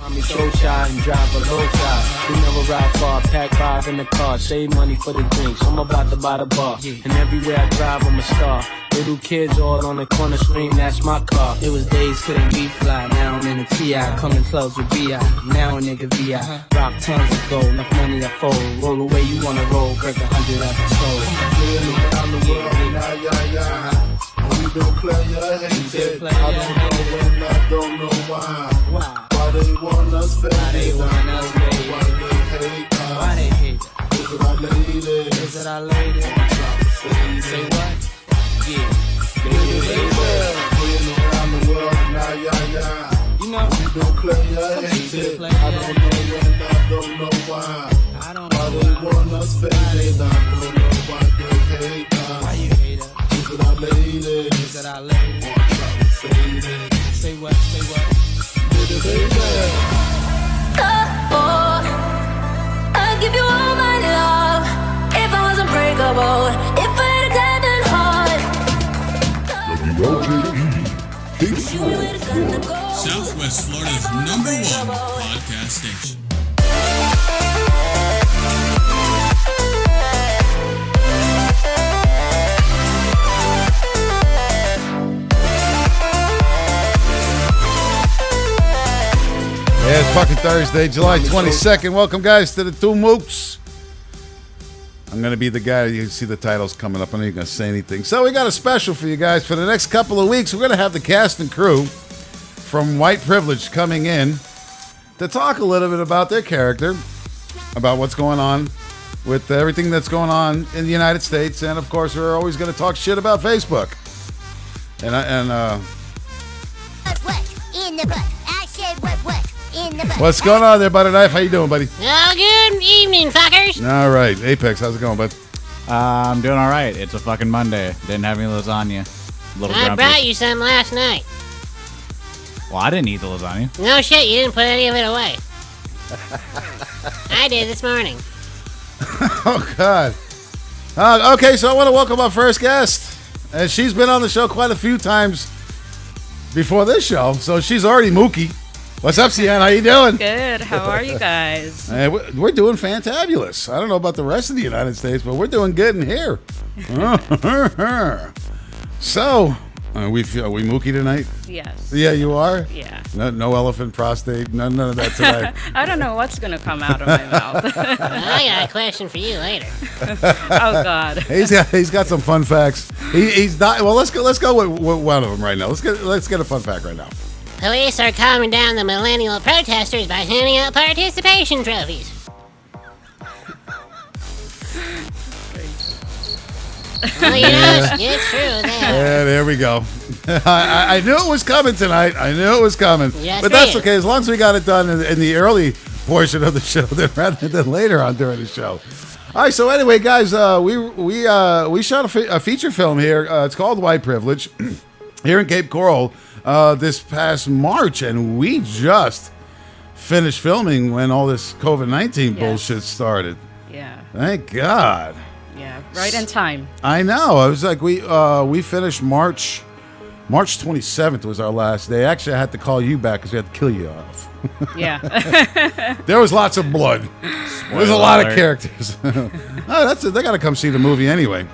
Mommy so shy and drive a low shot. We never ride far, pack 5 in the car. Save money for the drinks, I'm about to buy the bar. And everywhere I drive, I'm a star. Little kids all on the corner scream, that's my car. It was days couldn't be fly, now I'm in a TI. Coming close with BI, now a nigga VI. Rock tons of gold, enough money I fold. Roll away, you wanna roll, break 100 episodes. Around the world, we don't play your hate. I don't know when, I don't know why. Why they want us fade? Why they hate us? Why they hate us? Is it our ladies? Is it our ladies? Say what? Yeah. Playing around the world, You know, we don't play your hate. I don't know when, I don't know why. Why they want us fade? I don't know why they hate us. Why you hate us? Is it our ladies? Is it our ladies? Say what? Say what? Oh, I'd give you all my love if I was unbreakable, if I had a diamond heart. Southwest Florida's #1 podcast station. Yeah, it's fucking Thursday, July 22nd. Welcome, guys, to the Two Mooks. I'm going to be the guy. You see the titles coming up. I know you're going to say anything. So we got a special for you guys. For the next couple of weeks, we're going to have the cast and crew from White Privilege coming in to talk a little bit about their character, about what's going on with everything that's going on in the United States. And, of course, we're always going to talk shit about Facebook. What's going on there, Butter Knife? How you doing, buddy? Oh, good evening, fuckers. All right. Apex, how's it going, bud? I'm doing all right. It's a fucking Monday. Didn't have any lasagna. I brought you some last night. Well, I didn't eat the lasagna. No shit, you didn't put any of it away. I did this morning. Oh, God. Okay, so I want to welcome our first guest. And she's been on the show quite a few times before this show, so she's already Mookie. What's up, Sian? How you doing? Good. How are you guys? Hey, we're doing fantabulous. I don't know about the rest of the United States, but we're doing good in here. So, are we Mookie tonight? Yes. Yeah, you are? Yeah. No elephant prostate, none of that tonight. I don't know what's going to come out of my mouth. I got a question for you later. Oh, God. He's got some fun facts. He's not. Well, let's go with one of them right now. Let's get a fun fact right now. Police are calming down the millennial protesters by handing out participation trophies. Well, you know, it's true. Yeah, there we go. I knew it was coming tonight. I knew it was coming. Yes, but that's okay, as long as we got it done in the early portion of the show rather than later on during the show. All right, so anyway, guys, we shot a feature film here. It's called White Privilege here in Cape Coral this past March, and we just finished filming when all this COVID-19 bullshit started. Yeah. Thank God. Yeah, right in time. I know. I was like, we finished March 27th was our last day. Actually, I had to call you back because we had to kill you off. Yeah. There was lots of blood. There's a lot of characters. They got to come see the movie anyway.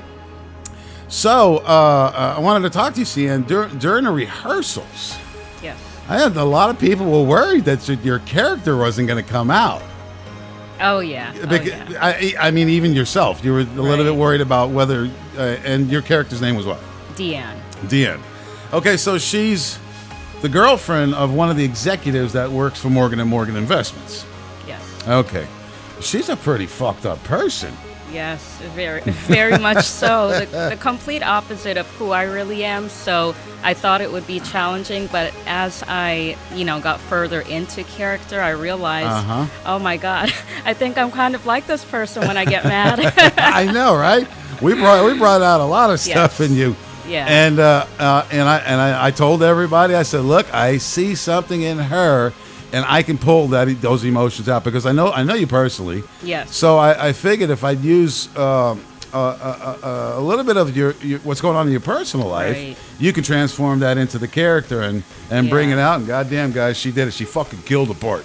So I wanted to talk to you, Cian, during the rehearsals. Yes. I had a lot of people were worried that your character wasn't going to come out. Oh, yeah. I mean, even yourself, you were a little bit worried about whether. And your character's name was what? Deanne. Deanne. Okay, so she's the girlfriend of one of the executives that works for Morgan & Morgan Investments. Yes. Okay. She's a pretty fucked up person. Yes, very, very much so. The complete opposite of who I really am. So I thought it would be challenging, but as I, got further into character, I realized, oh my God, I think I'm kind of like this person when I get mad. I know, right? We brought out a lot of stuff in you. Yeah. And I told everybody, I said, look, I see something in her, and I can pull those emotions out because I know you personally. Yes. So I figured if I'd use a little bit of your what's going on in your personal life, Right. you can transform that into the character and bring it out. And goddamn, guys, she did it. She fucking killed the part.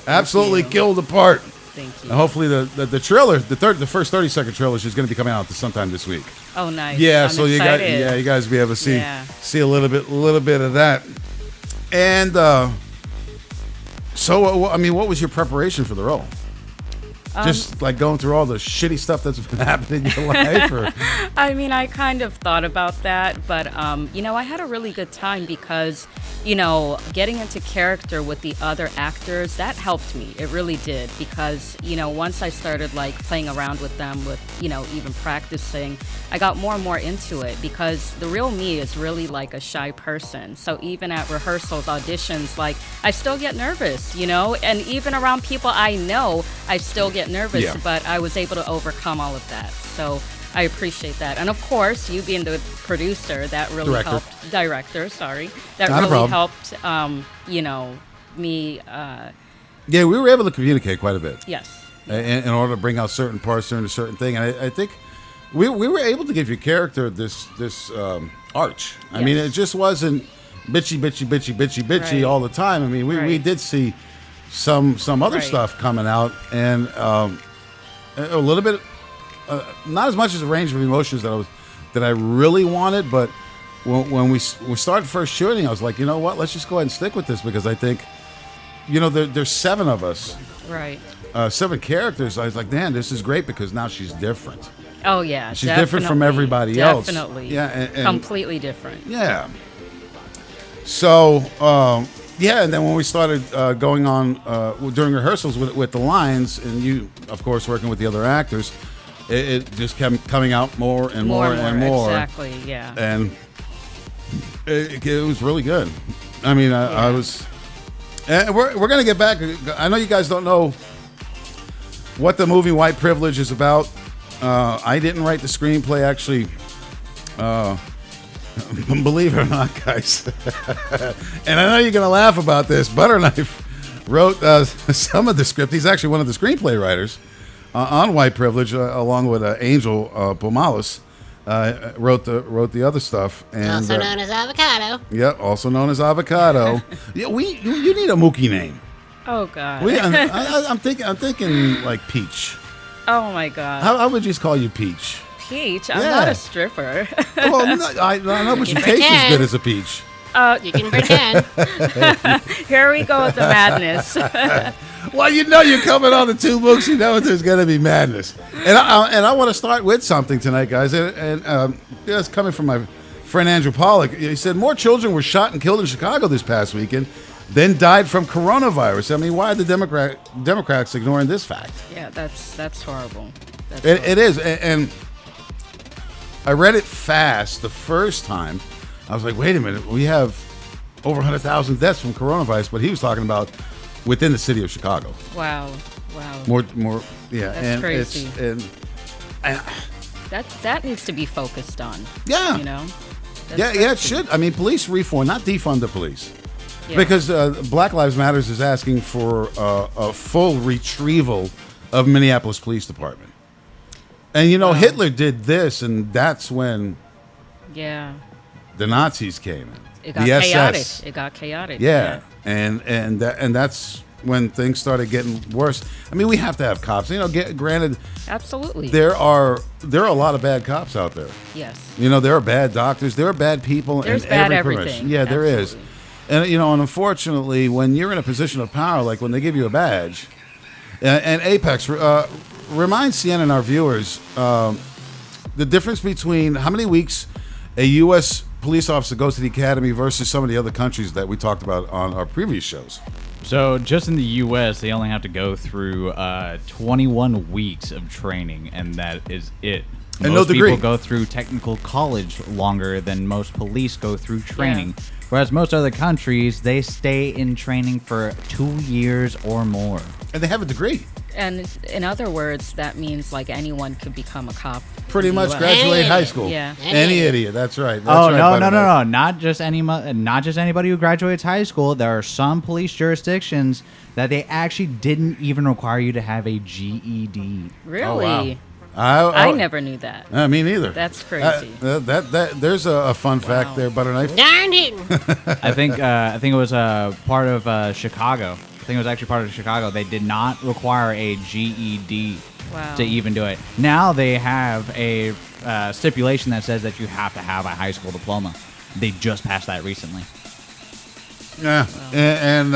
Absolutely killed the part. Thank you. And hopefully the trailer, the first 30-second trailer is going to be coming out sometime this week. Oh, nice. Yeah, I'm so excited. you guys will be able to see Yeah. see a little bit of that. And so I mean, what was your preparation for the role? Just like going through all the shitty stuff that's been happening in your life, or I mean, I kind of thought about that, but I had a really good time because, getting into character with the other actors, that helped me. It really did because, once I started like playing around with them, with even practicing, I got more and more into it because the real me is really like a shy person. So even at rehearsals, auditions, like I still get nervous, and even around people I know, I still get nervous, Yeah. but I was able to overcome all of that. So I appreciate that. And of course, you being the producer, that really helped. Director, sorry. That Not a really problem. helped, me. yeah, we were able to communicate quite a bit. Yes. In order to bring out certain parts during a certain thing. And I think we were able to give your character this arch. I mean, it just wasn't bitchy Right. all the time. I mean, we Right. did see some other Right. stuff coming out, and a little bit, not as much as a range of emotions that I really wanted, but when we started first shooting, I was like, you know what, let's just go ahead and stick with this because I think, there's 7 of us. Right. 7 characters. I was like, man, this is great because now she's different. Oh, yeah. She's different from definitely, everybody else. Definitely. Yeah, and completely different. yeah. So, and then when we started going on during rehearsals with the lines, and you, of course, working with the other actors, it just kept coming out more and more and more. Exactly, yeah. And it was really good. I mean, I was... And we're going to get back. I know you guys don't know what the movie White Privilege is about. I didn't write the screenplay, actually. Believe it or not, guys. And I know you're going to laugh about this. Butterknife wrote some of the script. He's actually one of the screenplay writers on White Privilege, along with Angel Pomalis. Wrote the other stuff. And, Also known as avocado. yeah, also known as Avocado. Yeah, you need a Mookie name. Oh, God. I'm thinking like Peach. Oh, my God. How would you just call you Peach? Peach? I'm Yeah. not a stripper. Well, I know, but you can taste as pretend. good as a peach. You can pretend. Here we go with the madness. Well, you're coming on the Two Mooks. You know there's going to be madness. And I want to start with something tonight, guys. And it's coming from my friend Andrew Pollack. He said more children were shot and killed in Chicago this past weekend than died from coronavirus. I mean, why are the Democrats ignoring this fact? Yeah, that's horrible. It is. And I read it fast the first time. I was like, wait a minute. We have over 100,000 deaths from coronavirus, but he was talking about within the city of Chicago. Wow. More, yeah. That's and crazy. And That needs to be focused on. Yeah. That's yeah, crazy. it should. I mean, police reform, not defund the police. Yeah. Because Black Lives Matters is asking for a full retrieval of Minneapolis Police Department. And, Hitler did this, and that's when Yeah. the Nazis came in. It got the chaotic. SS. It got chaotic. Yeah. And that's when things started getting worse. I mean, we have to have cops. Granted, Absolutely. there are a lot of bad cops out there. Yes. There are bad doctors. There are bad people. There's in bad every everything. profession. Yeah, there is. Absolutely. And unfortunately, when you're in a position of power, like when they give you a badge, and Apex, remind CN and our viewers the difference between how many weeks a U.S. police officer goes to the academy versus some of the other countries that we talked about on our previous shows. So just in the U.S., they only have to go through 21 weeks of training, and that is it. And Most no degree. people go through technical college longer than most police go through training. Whereas most other countries, they stay in training for 2 years or more. And they have a degree. And in other words, that means like anyone could become a cop. Pretty in the much US. graduate Any high idiot. school. Yeah. Any idiot. That's right. That's Oh right, no! Not just anybody who graduates high school. There are some police jurisdictions that they actually didn't even require you to have a GED. Really? Oh, wow. I never knew that. Me neither. That's crazy. There's a fun fact there, butter knife. Darn it. I think it was part of Chicago. I think it was actually part of Chicago. They did not require a GED to even do it. Now they have a stipulation that says that you have to have a high school diploma. They just passed that recently. Yeah, and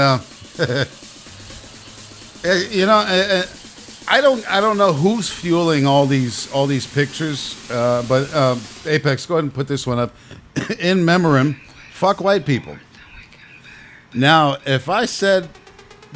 I don't know who's fueling all these pictures, but Apex, go ahead and put this one up. In memoriam, fuck white people. Now, if I said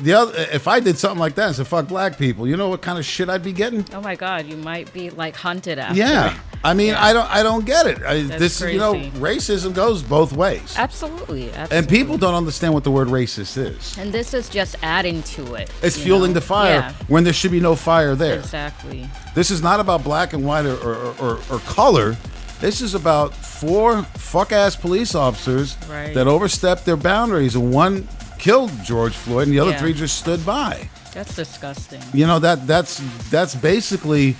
if I did something like that and said fuck black people, you know what kind of shit I'd be getting? Oh my God, you might be like hunted after. Yeah. I mean, Yeah. I don't get it. That's crazy. Racism goes both ways. Absolutely. And people don't understand what the word racist is. And this is just adding to it. It's you fueling know? the fire Yeah, when there should be no fire there. exactly. This is not about black and white or color. This is about 4 fuck-ass police officers Right. that overstepped their boundaries, and one killed George Floyd, and the other Yeah. 3 just stood by. That's disgusting. You know, that's basically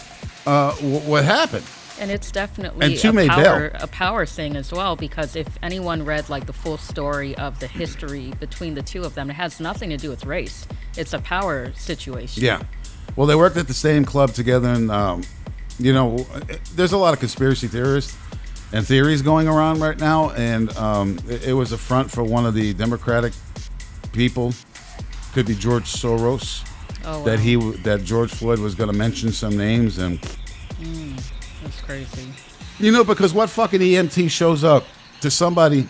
what happened. And it's definitely And 2 made bail. a power thing as well, because if anyone read like the full story of the history between the two of them, it has nothing to do with race. It's a power situation. Yeah. Well, they worked at the same club together, and there's a lot of conspiracy theorists and theories going around right now, and it was a front for one of the Democratic people. Could be George Soros. Oh, wow. That George Floyd was going to mention some names, and That's crazy. because what fucking EMT shows up to somebody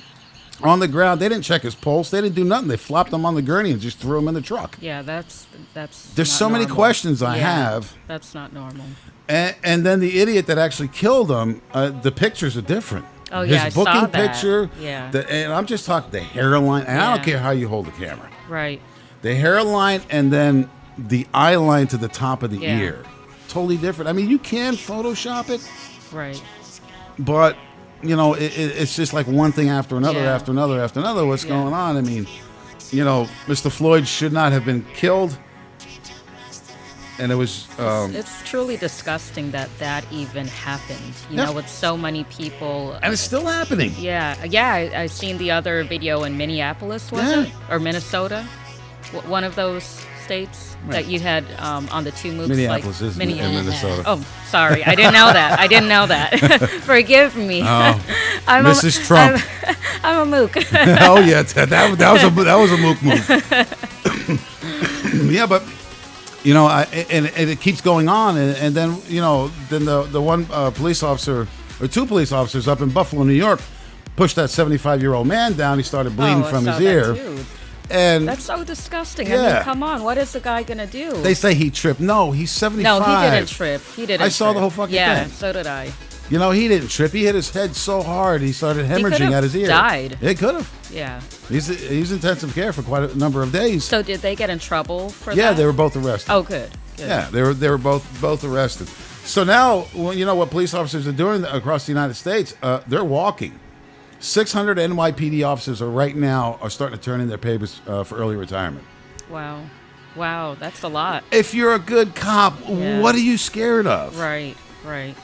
on the ground? They didn't check his pulse. They didn't do nothing. They flopped him on the gurney and just threw him in the truck. Yeah, that's. There's not so many normal. questions I Yeah, have. That's not normal. And then the idiot that actually killed him, the pictures are different. Oh, His yeah, I saw booking that. picture, Yeah. and I'm just talking the hairline, and I don't Yeah. care how you hold the camera. Right. The hairline and then the eye line to the top of the Yeah. ear. Totally different. I mean, you can Photoshop it, Right. but, it's just like one thing after another, Yeah. after another, after another. What's Yeah. going on? I mean, Mr. Floyd should not have been killed. And it was... It's truly disgusting that even happened. You Yeah. know, with so many people. and it's still happening. Yeah. I seen the other video in Minneapolis, was Yeah. it? Or Minnesota? One of those states that you had on the Two Mooks. Minneapolis is in Minnesota. Oh, sorry. I didn't know that. Forgive me. Oh, I'm Mrs. Trump. I'm a mook. Oh yeah, that was a mook move. Yeah, but and it keeps going on, and then then the one police officer or 2 police officers up in Buffalo, New York, pushed that 75-year-old man down. He started bleeding from his ear, and That's so disgusting. I Yeah. mean, come on. What is the guy gonna do? they say he tripped. No, he's 75. No, he didn't trip. He didn't. I saw trip. the whole fucking yeah, thing. so did I. He didn't trip. He hit his head so hard he started hemorrhaging could've at his ear. died. It could have. Yeah. He's intensive care for quite a number of days. So did they get in trouble for that? Yeah, they were both arrested. Oh, good. Good. Yeah, they were both arrested. So now, what police officers are doing across the United States? They're walking. 600 NYPD officers are starting to turn in their papers for early retirement. Wow. Wow, that's a lot. If you're a good cop, Yeah. what are you scared of? Right. Right.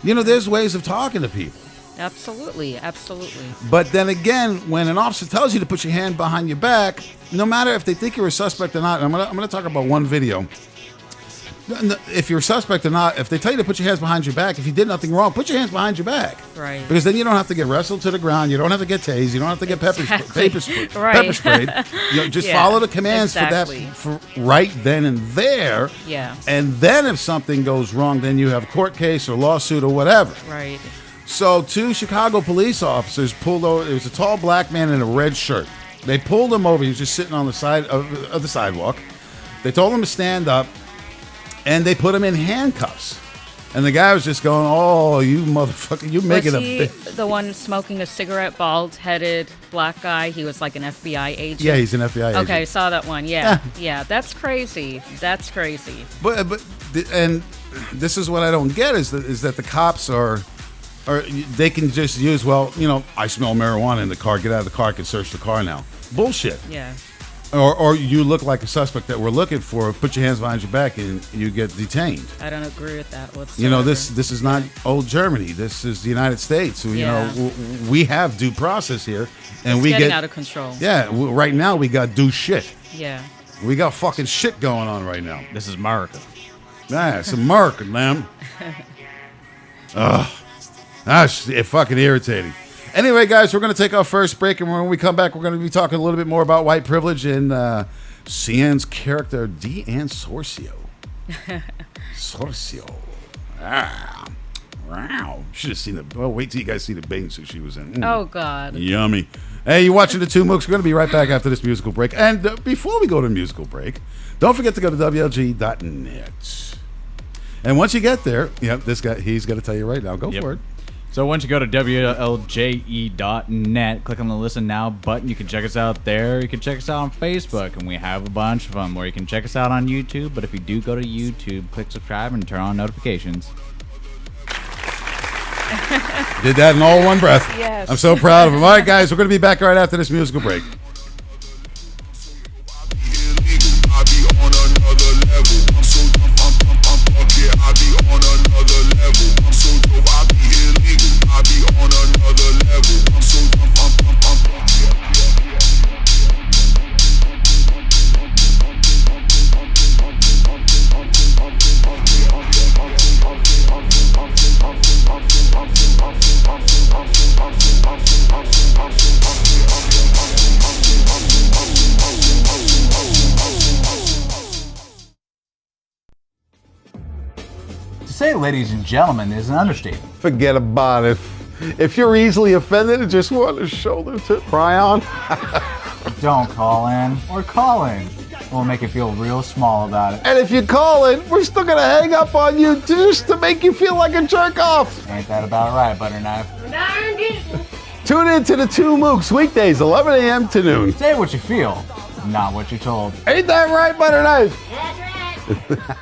There's ways of talking to people. Absolutely. Absolutely. But then again, when an officer tells you to put your hand behind your back, no matter if they think you're a suspect or not, and I'm gonna talk about one video. If you're a suspect or not, if they tell you to put your hands behind your back, if you did nothing wrong, put your hands behind your back. Right. Because then you don't have to get wrestled to the ground. You don't have to get tased. You don't have to get pepper Right. sprayed. Just Yeah, follow the commands exactly. for right then and there. Yeah. And then if something goes wrong, then you have court case or lawsuit or whatever. Right. So 2 Chicago police officers pulled over. It was a tall black man in a red shirt. They pulled him over. He was just sitting on the side of the sidewalk. They told him to stand up, and they put him in handcuffs. And the guy was just going, "Oh, you motherfucker! You're making Was he the one smoking a cigarette, bald-headed black guy? He was like an FBI agent. Yeah, he's an FBI agent. Okay, saw that one. Yeah. Yeah, that's crazy. That's crazy. But this is what I don't get is that the cops are they can just use, I smell marijuana in the car. Get out of the car. I can search the car now. Bullshit. Yeah. Or you look like a suspect that we're looking for, put your hands behind your back and you get detained. I don't agree with that whatsoever. You know, this is not old Germany. This is the United States. You know, we have due process here. And it's we getting get out of control. Yeah, right now we got do shit. Yeah. We got fucking shit going on right now. This is America. Yeah, it's America, man. Ugh. That's fucking irritating. Anyway, guys, we're going to take our first break, and when we come back, we're going to be talking a little bit more about white privilege and Cian's character, Deanne Sorcio. Sorcio. Wow. Should have seen the... Well, wait till you guys see the bathing suit she was in. Oh, God. Yummy. Hey, you're watching the Two Mooks. We're going to be right back after this musical break. And before we go to musical break, don't forget to go to WLG.net. And once you get there, this guy, he's going to tell you right now. Go for it. So once you go to WLJE.net, click on the Listen Now button. You can check us out there. You can check us out on Facebook, and we have a bunch of them, or you can check us out on YouTube. But if you do go to YouTube, click subscribe and turn on notifications. Did that in all one breath. Yes. I'm so proud of him. All right, guys, we're going to be back right after this musical break. To say ladies and gentlemen is an understatement. Forget about it. If you're easily offended and just want a shoulder to cry on, Don't call in or call in. We'll make you feel real small about it. and if you call in, we're still gonna hang up on you just to make you feel like a jerk off. Ain't that about right, Butterknife? Tune in to the Two Mooks weekdays, 11 a.m. to noon. Say what you feel, not what you're told. Ain't that right, Butterknife? That's right.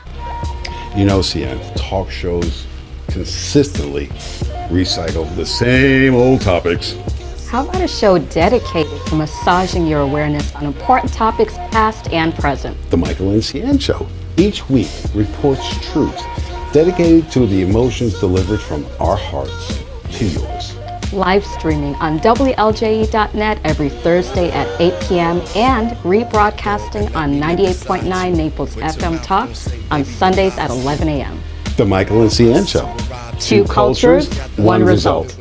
You know, Cian, talk shows consistently recycle the same old topics. How about a show dedicated to massaging your awareness on important topics past and present? The Michael and Cian Show each week reports truth dedicated to the emotions delivered from our hearts to yours. Live streaming on WLJE.net every Thursday at 8 p.m. and rebroadcasting on 98.9 Naples FM Talk on Sundays at 11 a.m. The Michael and Cian Show. Two cultures, one result.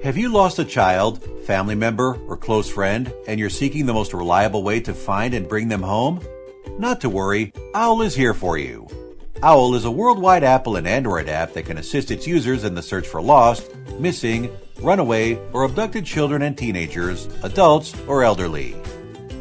Have you lost a child, family member, or close friend, and you're seeking the most reliable way to find and bring them home? Not to worry, OWL is here for you. OWL is a worldwide Apple and Android app that can assist its users in the search for lost, missing, runaway, or abducted children and teenagers, adults, or elderly.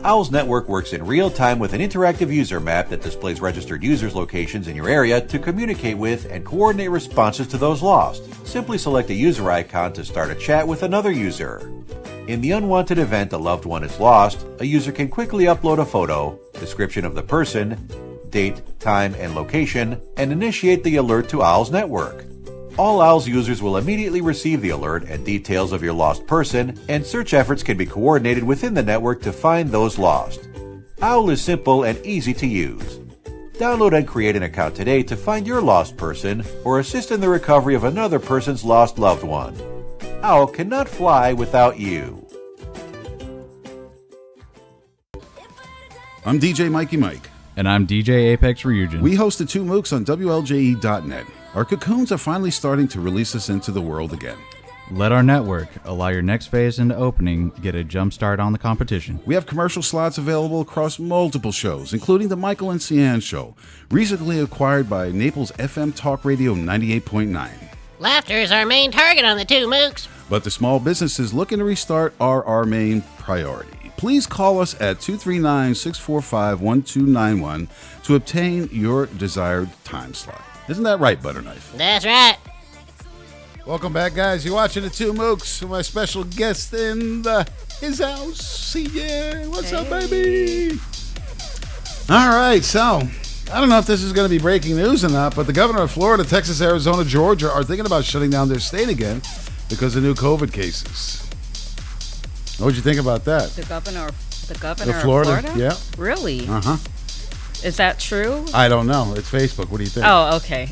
OWL's network works in real time with an interactive user map that displays registered users' locations in your area to communicate with and coordinate responses to those lost. Simply select a user icon to start a chat with another user. In the unwanted event a loved one is lost, a user can quickly upload a photo, description of the person, date, time, and location, and initiate the alert to OWL's network. All OWL's users will immediately receive the alert and details of your lost person, and search efforts can be coordinated within the network to find those lost. OWL is simple and easy to use. Download and create an account today to find your lost person or assist in the recovery of another person's lost loved one. OWL cannot fly without you. I'm DJ Mikey Mike. And I'm DJ Apex Ryujin. We host the Two Mooks on WLJE.net. Our cocoons are finally starting to release us into the world again. Let our network allow your next phase into opening get a jump start on the competition. We have commercial slots available across multiple shows, including the Michael and Cian Show, recently acquired by Naples FM Talk Radio 98.9. Laughter is our main target on the Two Mooks. But the small businesses looking to restart are our main priority. Please call us at 239-645-1291 to obtain your desired time slot. Isn't that right, Butterknife? That's right. Welcome back, guys. You're watching the Two Mooks. My special guest in his house. Yeah, what's up, baby? All right, so I don't know if this is going to be breaking news or not, but the governor of Florida, Texas, Arizona, Georgia are thinking about shutting down their state again because of new COVID cases. What would you think about that? The governor of The governor of Florida. of Florida? Yeah. Really? Uh-huh. Is that true? I don't know. It's Facebook. What do you think? Oh, okay.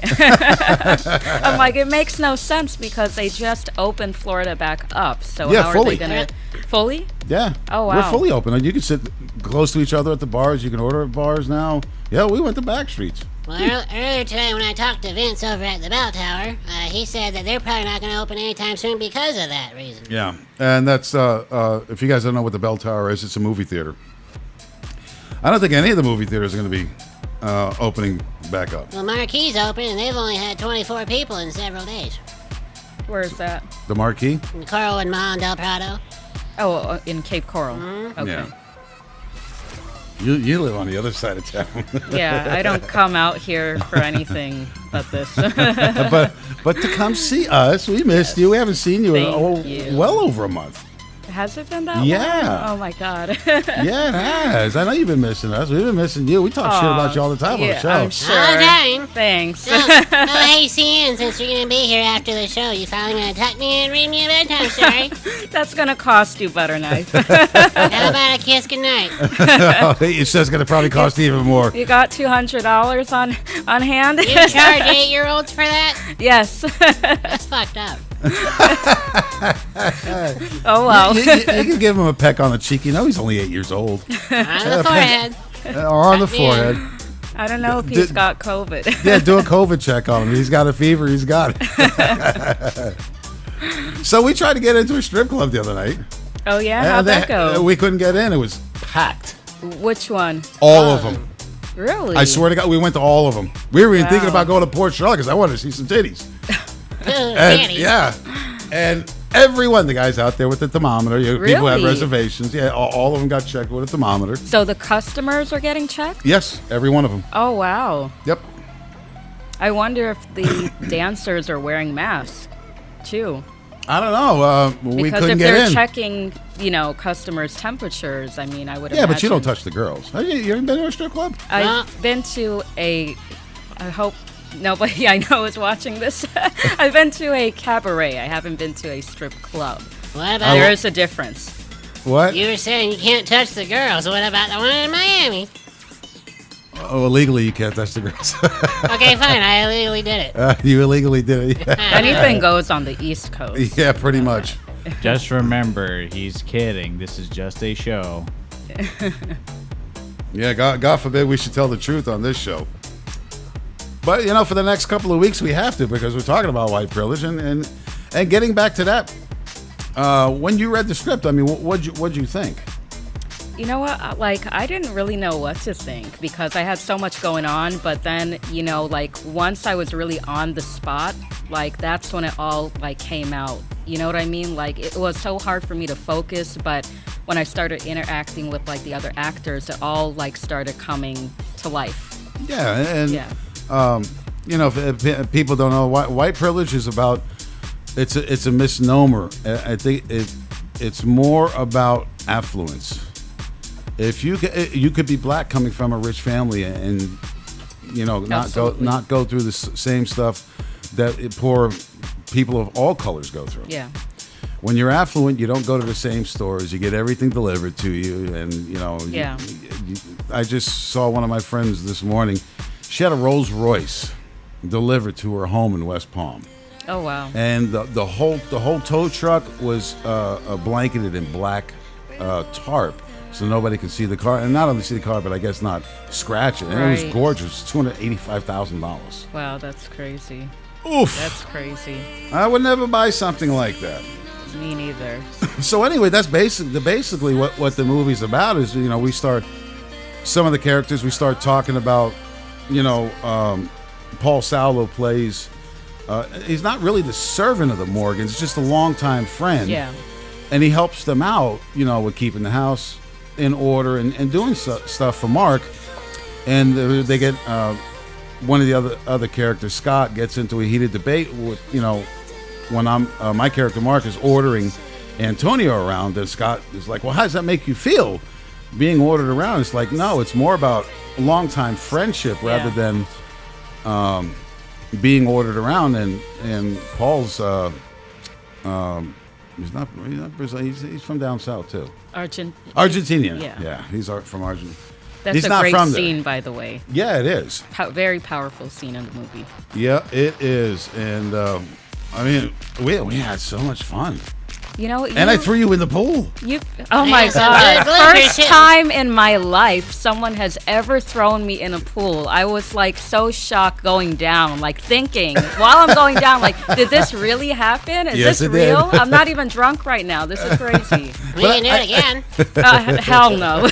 I'm like, it makes no sense because they just opened Florida back up. So Yeah, how fully. are they going to... Fully? Yeah. Oh, wow. We're fully open. You can sit close to each other at the bars. You can order at bars now. Yeah, we went to back streets. Well, earlier today when I talked to Vince over at the Bell Tower, he said that they're probably not going to open anytime soon because of that reason. Yeah. And that's, if you guys don't know what the Bell Tower is, it's a movie theater. I don't think any of the movie theaters are going to be opening back up. Well, Marquee's open, and they've only had 24 people in several days. Where is that? The Marquee? In Coral and Ma and Del Prado. Oh, in Cape Coral. Mm-hmm. Okay. Yeah. You live on the other side of town. Yeah, I don't come out here for anything but this. but to come see us, we missed you. We haven't seen you in well over a month. Has it been that Yeah. long? Oh, my God. Yeah, it has. I know you've been missing us. We've been missing you. We talk shit about you all the time on the show. I'm sure. All the time. Thanks. Hey, CN, since you're going to be here after the show, you finally going to tuck me in and read me a bedtime story? That's going to cost you, Butter Knife. How about a kiss goodnight? It's just going to probably cost you even more. You got $200 on hand? You charge 8-year-olds for that? Yes. That's fucked up. Oh, well. You can give him a peck on the cheek. You know he's only 8 years old. On the forehead. Or on the forehead. I don't know if he's got COVID. Yeah, do a COVID check on him. He's got a fever. He's got it. So we tried to get into a strip club the other night. Oh, yeah? How'd that go? We couldn't get in. It was packed. Which one? All of them. Really? I swear to God, we went to all of them. We were even thinking Wow. about going to Port Charlotte because I wanted to see some titties. And, yeah. And every one of the guys out there with the thermometer, people have Really? reservations. Yeah, all of them got checked with a thermometer. So the customers are getting checked? Yes, every one of them. Oh, wow. Yep. I wonder if the dancers are wearing masks, too. I don't know. We Because couldn't if get they're in. checking, customers' temperatures, I mean, I would Yeah, imagine. but you don't touch the girls. Have you ever been to a strip club? I've been to I hope nobody I know is watching this. I've been to a cabaret. I haven't been to a strip club. What about There is a difference. What? You were saying you can't touch the girls. What about the one in Miami? Oh, illegally you can't touch the girls. Okay, fine. I illegally did it. You illegally did it. Anything goes on the East Coast. Yeah, pretty much. Just remember, he's kidding. This is just a show. Yeah, God forbid we should tell the truth on this show. But, for the next couple of weeks we have to because we're talking about white privilege. And getting back to that, when you read the script, I mean, what'd you think? You know what? I didn't really know what to think because I had so much going on. But then, once I was really on the spot, that's when it all, came out. You know what I mean? It was so hard for me to focus. But when I started interacting with, the other actors, it all, started coming to life. Yeah, and Yeah. if people don't know, white privilege is about it's a misnomer. I think it's more about affluence. If you could be black coming from a rich family and not go through the same stuff that poor people of all colors go through. Yeah. When you're affluent, you don't go to the same stores. You get everything delivered to you, and Yeah. I just saw one of my friends this morning. She had a Rolls Royce delivered to her home in West Palm. Oh, wow. And the whole tow truck was blanketed in black tarp, so nobody could see the car, and not only see the car, but I guess not scratch it. And it was Right. gorgeous. $285,000. Wow, that's crazy. Oof. That's crazy. I would never buy something like that. Me neither. So anyway, that's basically what the movie's about. Is we start some of the characters. We start talking about Paul Saulo plays. He's not really the servant of the Morgans. It's just a longtime friend. Yeah. And he helps them out, with keeping the house in order and doing stuff for Mark. And they get one of the other characters, Scott, gets into a heated debate with when my character Mark is ordering Antonio around, and Scott is like, well, how does that make you feel being ordered around? It's like, no, it's more about a long-time friendship rather than being ordered around. And Paul's He's not Brazilian. He's from down south too. Argentinian. Yeah, he's from Argentina. That's he's a not great from scene, there. by the way. Yeah, it is. Very powerful scene in the movie. Yeah, it is. And I mean, we had so much fun. You know, and I threw you in the pool. Oh my God! First time in my life someone has ever thrown me in a pool. I was like so shocked going down, like thinking while I'm going down, like, did this really happen? Is Yes, this it real? did. I'm not even drunk right now. This is crazy. We can do it again. Hell no.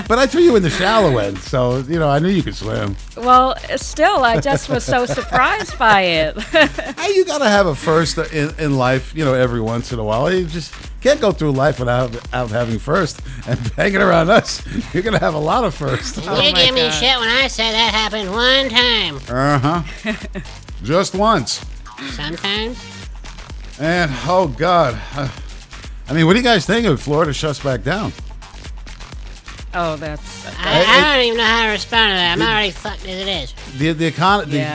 But I threw you in the shallow end, so I knew you could swim. Well, still, I just was so surprised by it. Hey, you gotta have a first in life, every once in a while. You just can't go through life without having first. And hanging around us, you're gonna have a lot of first. You give me shit when I said that happened one time. Just once. Sometimes. And oh God, I mean, what do you guys think if Florida shuts back down? Oh, that's. I don't even know how to respond to that. I'm already fucked as it is. The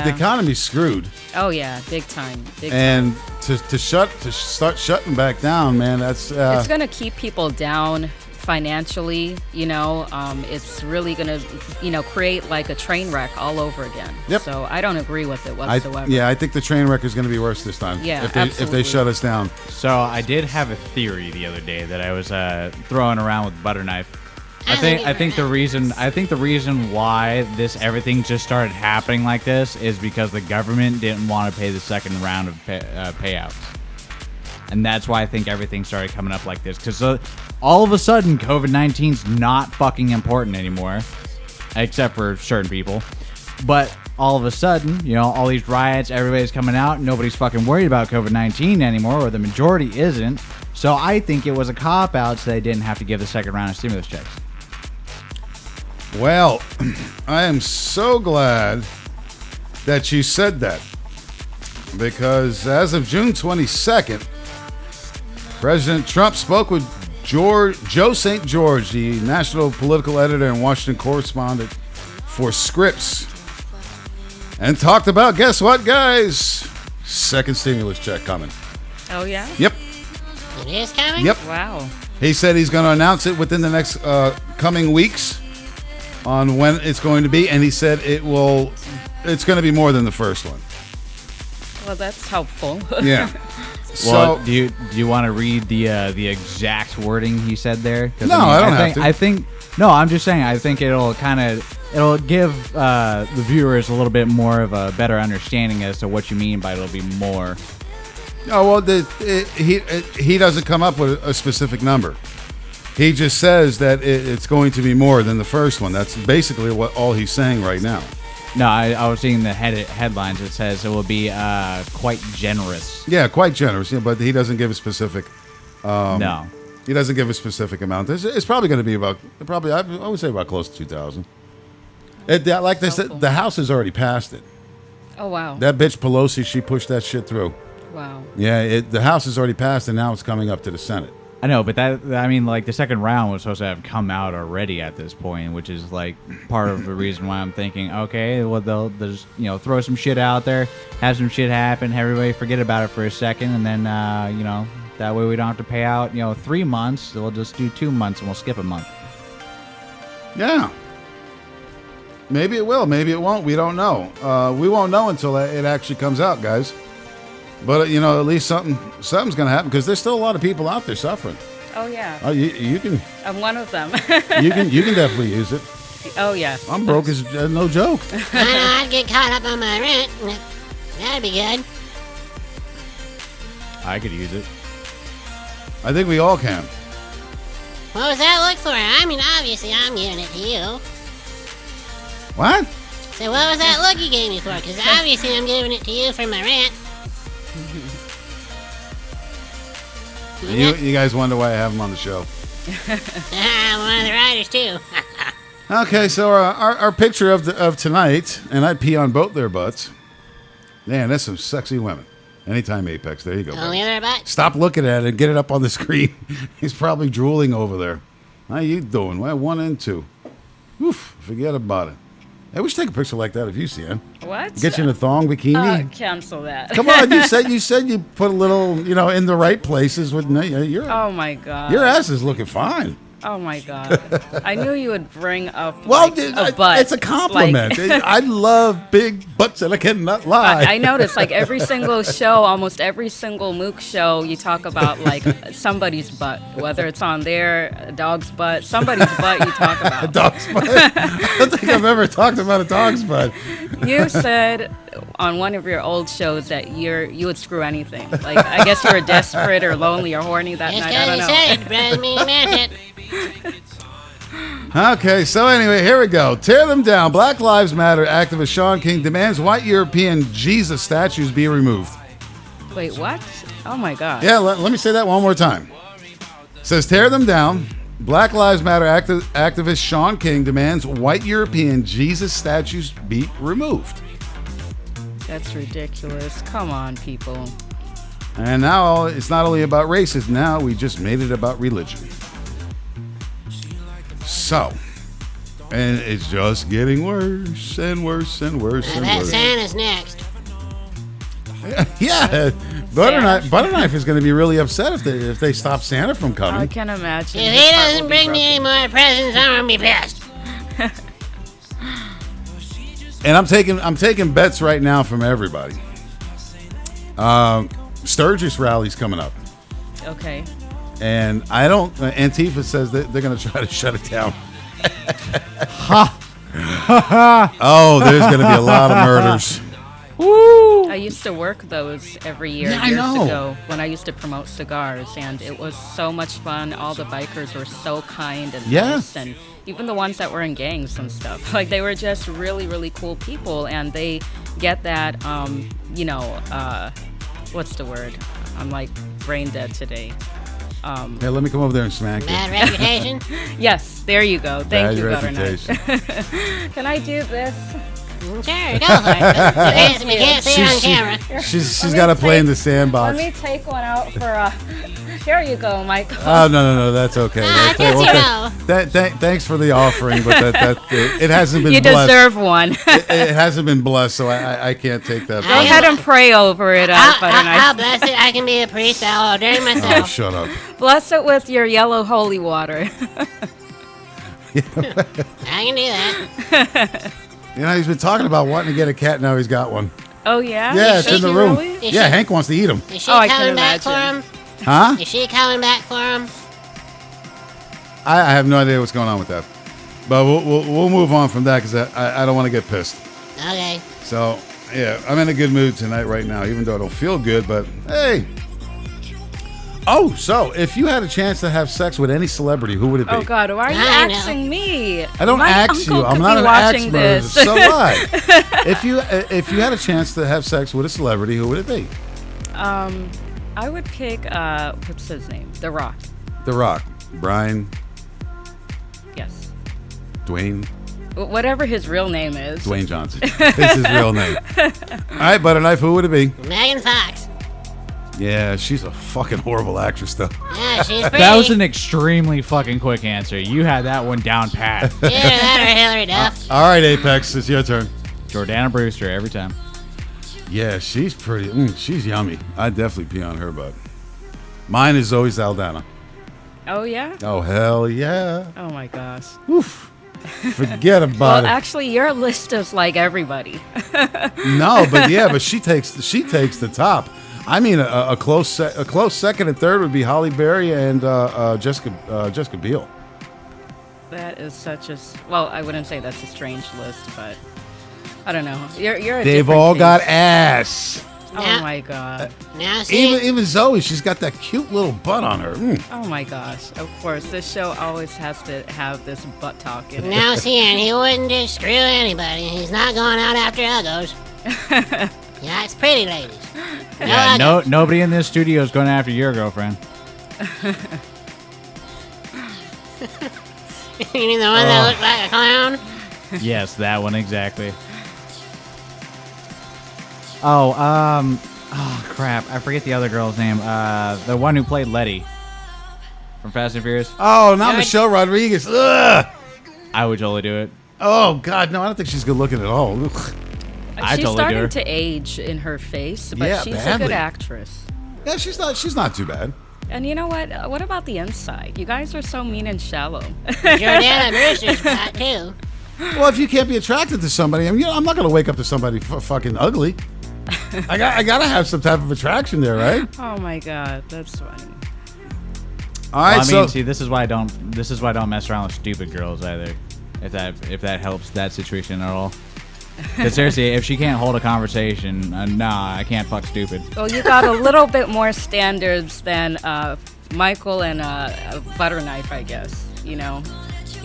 economy's screwed. Oh yeah, big time. And to start shutting back down, man, that's it's gonna keep people down financially. It's really gonna create like a train wreck all over again. Yep. So I don't agree with it whatsoever. I think the train wreck is gonna be worse this time. Yeah, if they shut us down. So I did have a theory the other day that I was throwing around with butter knife. I think the reason why everything just started happening like this is because the government didn't want to pay the second round of payouts, and that's why I think everything started coming up like this. Because all of a sudden, COVID-19's not fucking important anymore, except for certain people. But all of a sudden, all these riots, everybody's coming out, nobody's fucking worried about COVID-19 anymore, or the majority isn't. So I think it was a cop-out so they didn't have to give the second round of stimulus checks. Well, I am so glad that you said that, because as of June 22nd, President Trump spoke with Joe St. George, the national political editor and Washington correspondent for Scripps, and talked about, guess what, guys? Second stimulus check coming. Oh, yeah? Yep. It is coming? Yep. Wow. He said he's going to announce it within the next coming weeks on when it's going to be, and he said it's going to be more than the first one. Well, that's helpful. Yeah. Well, do you want to read the exact wording he said there? No, I don't have to. I'm just saying. I think it'll give the viewers a little bit more of a better understanding as to what you mean by it'll be more. Oh well, he doesn't come up with a specific number. He just says that it's going to be more than the first one. That's basically all he's saying right now. No, I was seeing the headlines. It says it will be quite generous. Yeah, quite generous. Yeah, but he doesn't give a specific. No, he doesn't give a specific amount. It's probably going to be I would say about close to 2,000. Like they said, the House has already passed it. Oh wow. That bitch Pelosi, she pushed that shit through. Wow. Yeah, the House has already passed, and now it's coming up to the Senate. I know, but the second round was supposed to have come out already at this point, which is like part of the reason why I'm thinking, okay, well they'll just throw some shit out there, have some shit happen, everybody forget about it for a second, and then that way we don't have to pay out 3 months. We'll just do 2 months and we'll skip a month. Yeah. Maybe it will, maybe it won't. We don't know. We won't know until it actually comes out, guys. But at least something's going to happen, because there's still a lot of people out there suffering. Oh yeah. Oh, you can. I'm one of them. you can definitely use it. Oh yeah. I'm broke as no joke. I know I'd get caught up on my rent. That'd be good. I could use it. I think we all can. What was that look for? I mean, obviously I'm giving it to you. What? So what was that look you gave me for? Because obviously I'm giving it to you for my rent. You guys wonder why I have him on the show. I'm one of the writers too. Okay, so our picture of tonight, and I'd pee on both their butts. Man, that's some sexy women. Anytime Apex, there you go. Only other butt? Stop looking at it and get it up on the screen. He's probably drooling over there. How you doing? Well, 1 and 2. Oof, forget about it. Hey, we should take a picture like that of you, Cian. What? Get you in a thong bikini. Cancel that. Come on, you said you put a little, in the right places. With Oh my god. Your ass is looking fine. Oh my god. I knew you would bring up Well, a butt. it's a compliment. I love big butts, and I cannot lie. I noticed like every single show, almost every single Mook show, you talk about like somebody's butt, whether it's on a dog's butt, somebody's butt you talk about. A dog's butt? I don't think I've ever talked about a dog's butt. You said on one of your old shows that you would screw anything. Like I guess you were desperate or lonely or horny that night. I don't know. Said, brother, me meant it. Okay, so anyway, here we go. Tear them down. Black Lives Matter activist Sean King demands white European Jesus statues be removed. Wait, what? Oh my god. Yeah, let me say that one more time. It says tear them down. Black Lives Matter activist Sean King demands white European Jesus statues be removed. That's ridiculous. Come on, people. And now it's not only about racism, now we just made it about religion. So, and it's just getting worse and worse and worse and I bet worse. Santa's next. Yeah, Butterknife is going to be really upset if they stop Santa from coming. I can imagine. If he doesn't bring me any more presents, I'm gonna be pissed. And I'm taking bets right now from everybody. Sturgis rally's coming up. Okay. And Antifa says that they're going to try to shut it down. Oh, there's going to be a lot of murders. Woo! I used to work those every year Yeah, years I know. ago when I used to promote cigars, and it was so much fun. All the bikers were so kind and nice, and even the ones that were in gangs and stuff. Like they were just really, really cool people, and they get that, what's the word? I'm like brain dead today. Hey, let me come over there and smack you. Bad reputation? Yes, there you go. Thank you, Governor. Can I do this? Sure, go for it. You can't see it on camera. She's got to play in the sandbox. Let me take one out for here you go, Michael. Oh, no, that's okay. Thanks for the offering, but it hasn't been blessed. You deserve one. It hasn't been blessed, so I can't take that. Go ahead and pray over it. I'll bless it. I can be a priest. I'll ordain Oh, myself. shut up. Bless it with your yellow holy water. I can do that. He's been talking about wanting to get a cat. Now he's got one. Oh, yeah? Yeah, it's in the room. Really? Yeah, Hank wants to eat him. Is she coming back for him? Huh? Is she coming back for him? I have no idea what's going on with that. But we'll move on from that because I don't want to get pissed. Okay. So, yeah, I'm in a good mood tonight right now, even though I don't feel good, but hey. Oh, so if you had a chance to have sex with any celebrity, who would it be? Oh, God, why are you asking me? I don't My ask you. uncle I'm could not be an watching expert. this. So what? If you had a chance to have sex with a celebrity, who would it be? I would pick, what's his name? The Rock. The Rock. Brian. Yes. Dwayne. Whatever his real name is. Dwayne Johnson. It's his real name. All right, Butterknife, who would it be? Megan Fox. Yeah, she's a fucking horrible actress, though. Yeah, she's pretty. That was an extremely fucking quick answer. You had that one down pat. Yeah, that or Hillary Duff. All right, Apex, it's your turn. Jordana Brewster every time. Yeah, she's pretty. She's yummy. I'd definitely pee on her butt. Mine is Zoe Saldana. Oh, yeah? Oh, hell yeah. Oh, my gosh. Oof. Forget about Well, it. actually, your list is like everybody. No, but she takes the top. I mean, a close second and third would be Holly Berry and Jessica Biel. That is such a well. I wouldn't say that's a strange list, but I don't know. You're a They've different all case. got ass. Oh my god. Now see. Even Zoe, she's got that cute little butt on her. Oh my gosh. Of course, this show always has to have this butt talk in it. Now see, and he wouldn't just screw anybody. He's not going out after uggos. Yeah, it's pretty ladies. Yeah, nobody in this studio is going after your girlfriend. You mean the one that looked like a clown? Yes, that one exactly. Oh, crap. I forget the other girl's name. The one who played Letty from Fast and Furious. Oh, not Michelle Rodriguez. Ugh. I would totally do it. Oh God, no! I don't think she's good looking at all. She's starting to age in her face, but Yeah, she's a badly. good actress. Yeah, she's not too bad. And you know what? What about the inside? You guys are so mean and shallow. Jordana Brewster's hot too. Well, if you can't be attracted to somebody, I mean, I'm not gonna wake up to somebody fucking ugly. I gotta have some type of attraction there, right? Oh my God, that's funny. All right, well, I mean, see, this is why I don't mess around with stupid girls either. If that helps that situation at all. But seriously, if she can't hold a conversation, nah, I can't fuck stupid. Well, you got a little bit more standards than Michael and Butterknife, I guess. You know.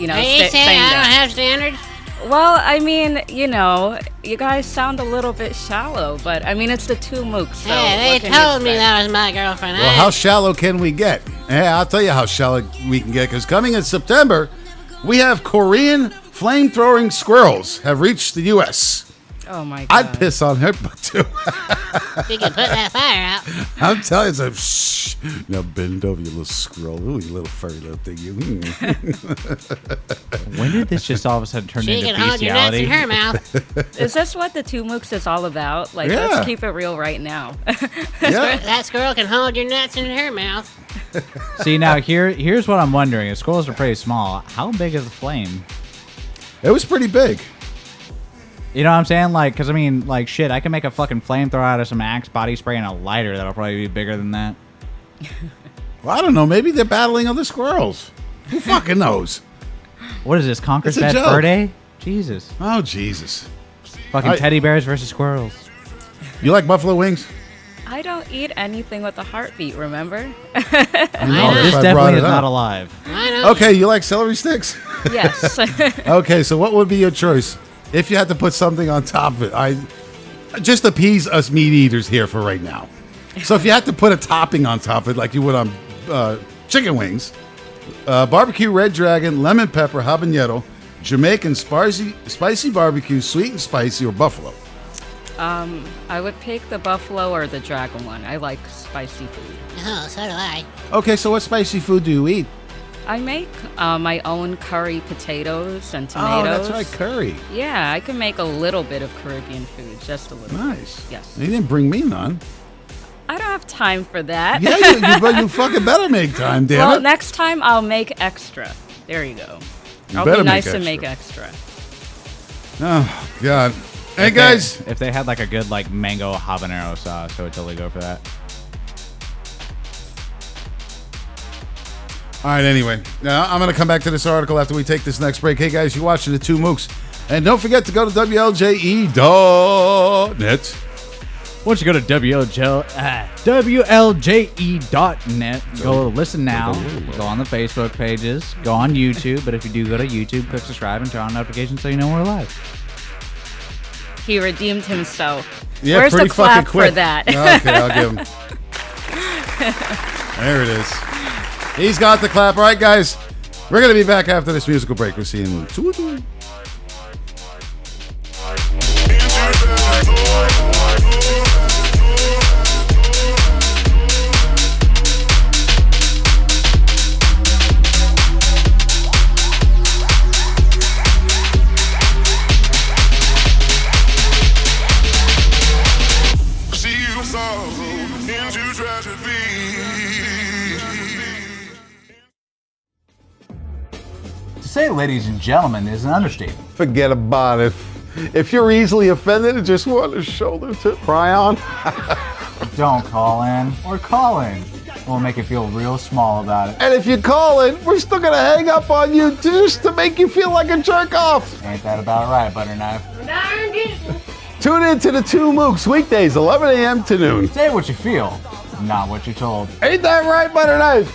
Are you saying I don't have standards? Well, I mean, you guys sound a little bit shallow, but I mean, it's the Two Mooks. So hey, they told me that was my girlfriend. Well, how shallow can we get? Hey, I'll tell you how shallow we can get, because coming in September, we have Korean flamethrowing squirrels have reached the U.S. Oh my God! I'd piss on her butt too. You can put that fire out. I'm telling you, shh. Now bend over, you little squirrel. Ooh, you little furry little thing. You. When did this just all of a sudden turn She into can hold your nuts bestiality? in her mouth. Is this what the Two Mooks is all about? Like, Yeah. let's keep it real right now. That squirrel can hold your nuts in her mouth. See, now here's what I'm wondering. If squirrels are pretty small, how big is the flame? It was pretty big. You know what I'm saying? Like, because I mean, like, shit, I can make a fucking flamethrower out of some Axe body spray and a lighter that'll probably be bigger than that. Well, I don't know. Maybe they're battling other squirrels. Who fucking knows? What is this, Conquer's It's a Bad joke. Fur Day? Jesus. Oh, Jesus. Fucking teddy bears versus squirrels. You like buffalo wings? I don't eat anything with a heartbeat, remember? I know, This if I brought definitely it is up. not alive. I know. Okay, you like celery sticks? Yes. Okay, so what would be your choice if you had to put something on top of it? I just appease us meat eaters here for right now. So if you had to put a topping on top of it, like you would on chicken wings, barbecue red dragon, lemon pepper, habanero, Jamaican spicy barbecue, sweet and spicy, or buffalo. I would pick the buffalo or the dragon one. I like spicy food. Oh, so do I. Okay, so what spicy food do you eat? I make my own curry potatoes and tomatoes. Oh, that's right, curry. Yeah, I can make a little bit of Caribbean food, just a little. Nice. Yes. You didn't bring me none. I don't have time for that. Yeah, but you fucking better make time, damn Well, it. next time I'll make extra. There you go. You I'll better be nice make and make extra. Oh, God. Hey, If guys. if they had like a good like mango habanero sauce, I would totally go for that. All right, anyway. Now, I'm going to come back to this article after we take this next break. Hey, guys, you're watching the Two Mooks. And don't forget to go to WLJE.net. Once you go to WLJE.net, go listen now, go on the Facebook pages, go on YouTube. But if you do go to YouTube, click subscribe and turn on notifications so you know we're live. He redeemed himself. Yeah, Where's pretty the clap fucking quick. for that? Okay, I'll give him. There it is. He's got the clap. All right, guys. We're going to be back after this musical break. We're seeing two. To say ladies and gentlemen is an understatement. Forget about it. If you're easily offended and just want a shoulder to cry on, Don't call in or call in. We'll make you feel real small about it. and if you call in, we're still gonna hang up on you just to make you feel like a jerk off. Ain't that about right, Butterknife? Tune in to the Two Mooks weekdays, 11 a.m. to noon. Say what you feel, not what you're told. Ain't that right, Butterknife?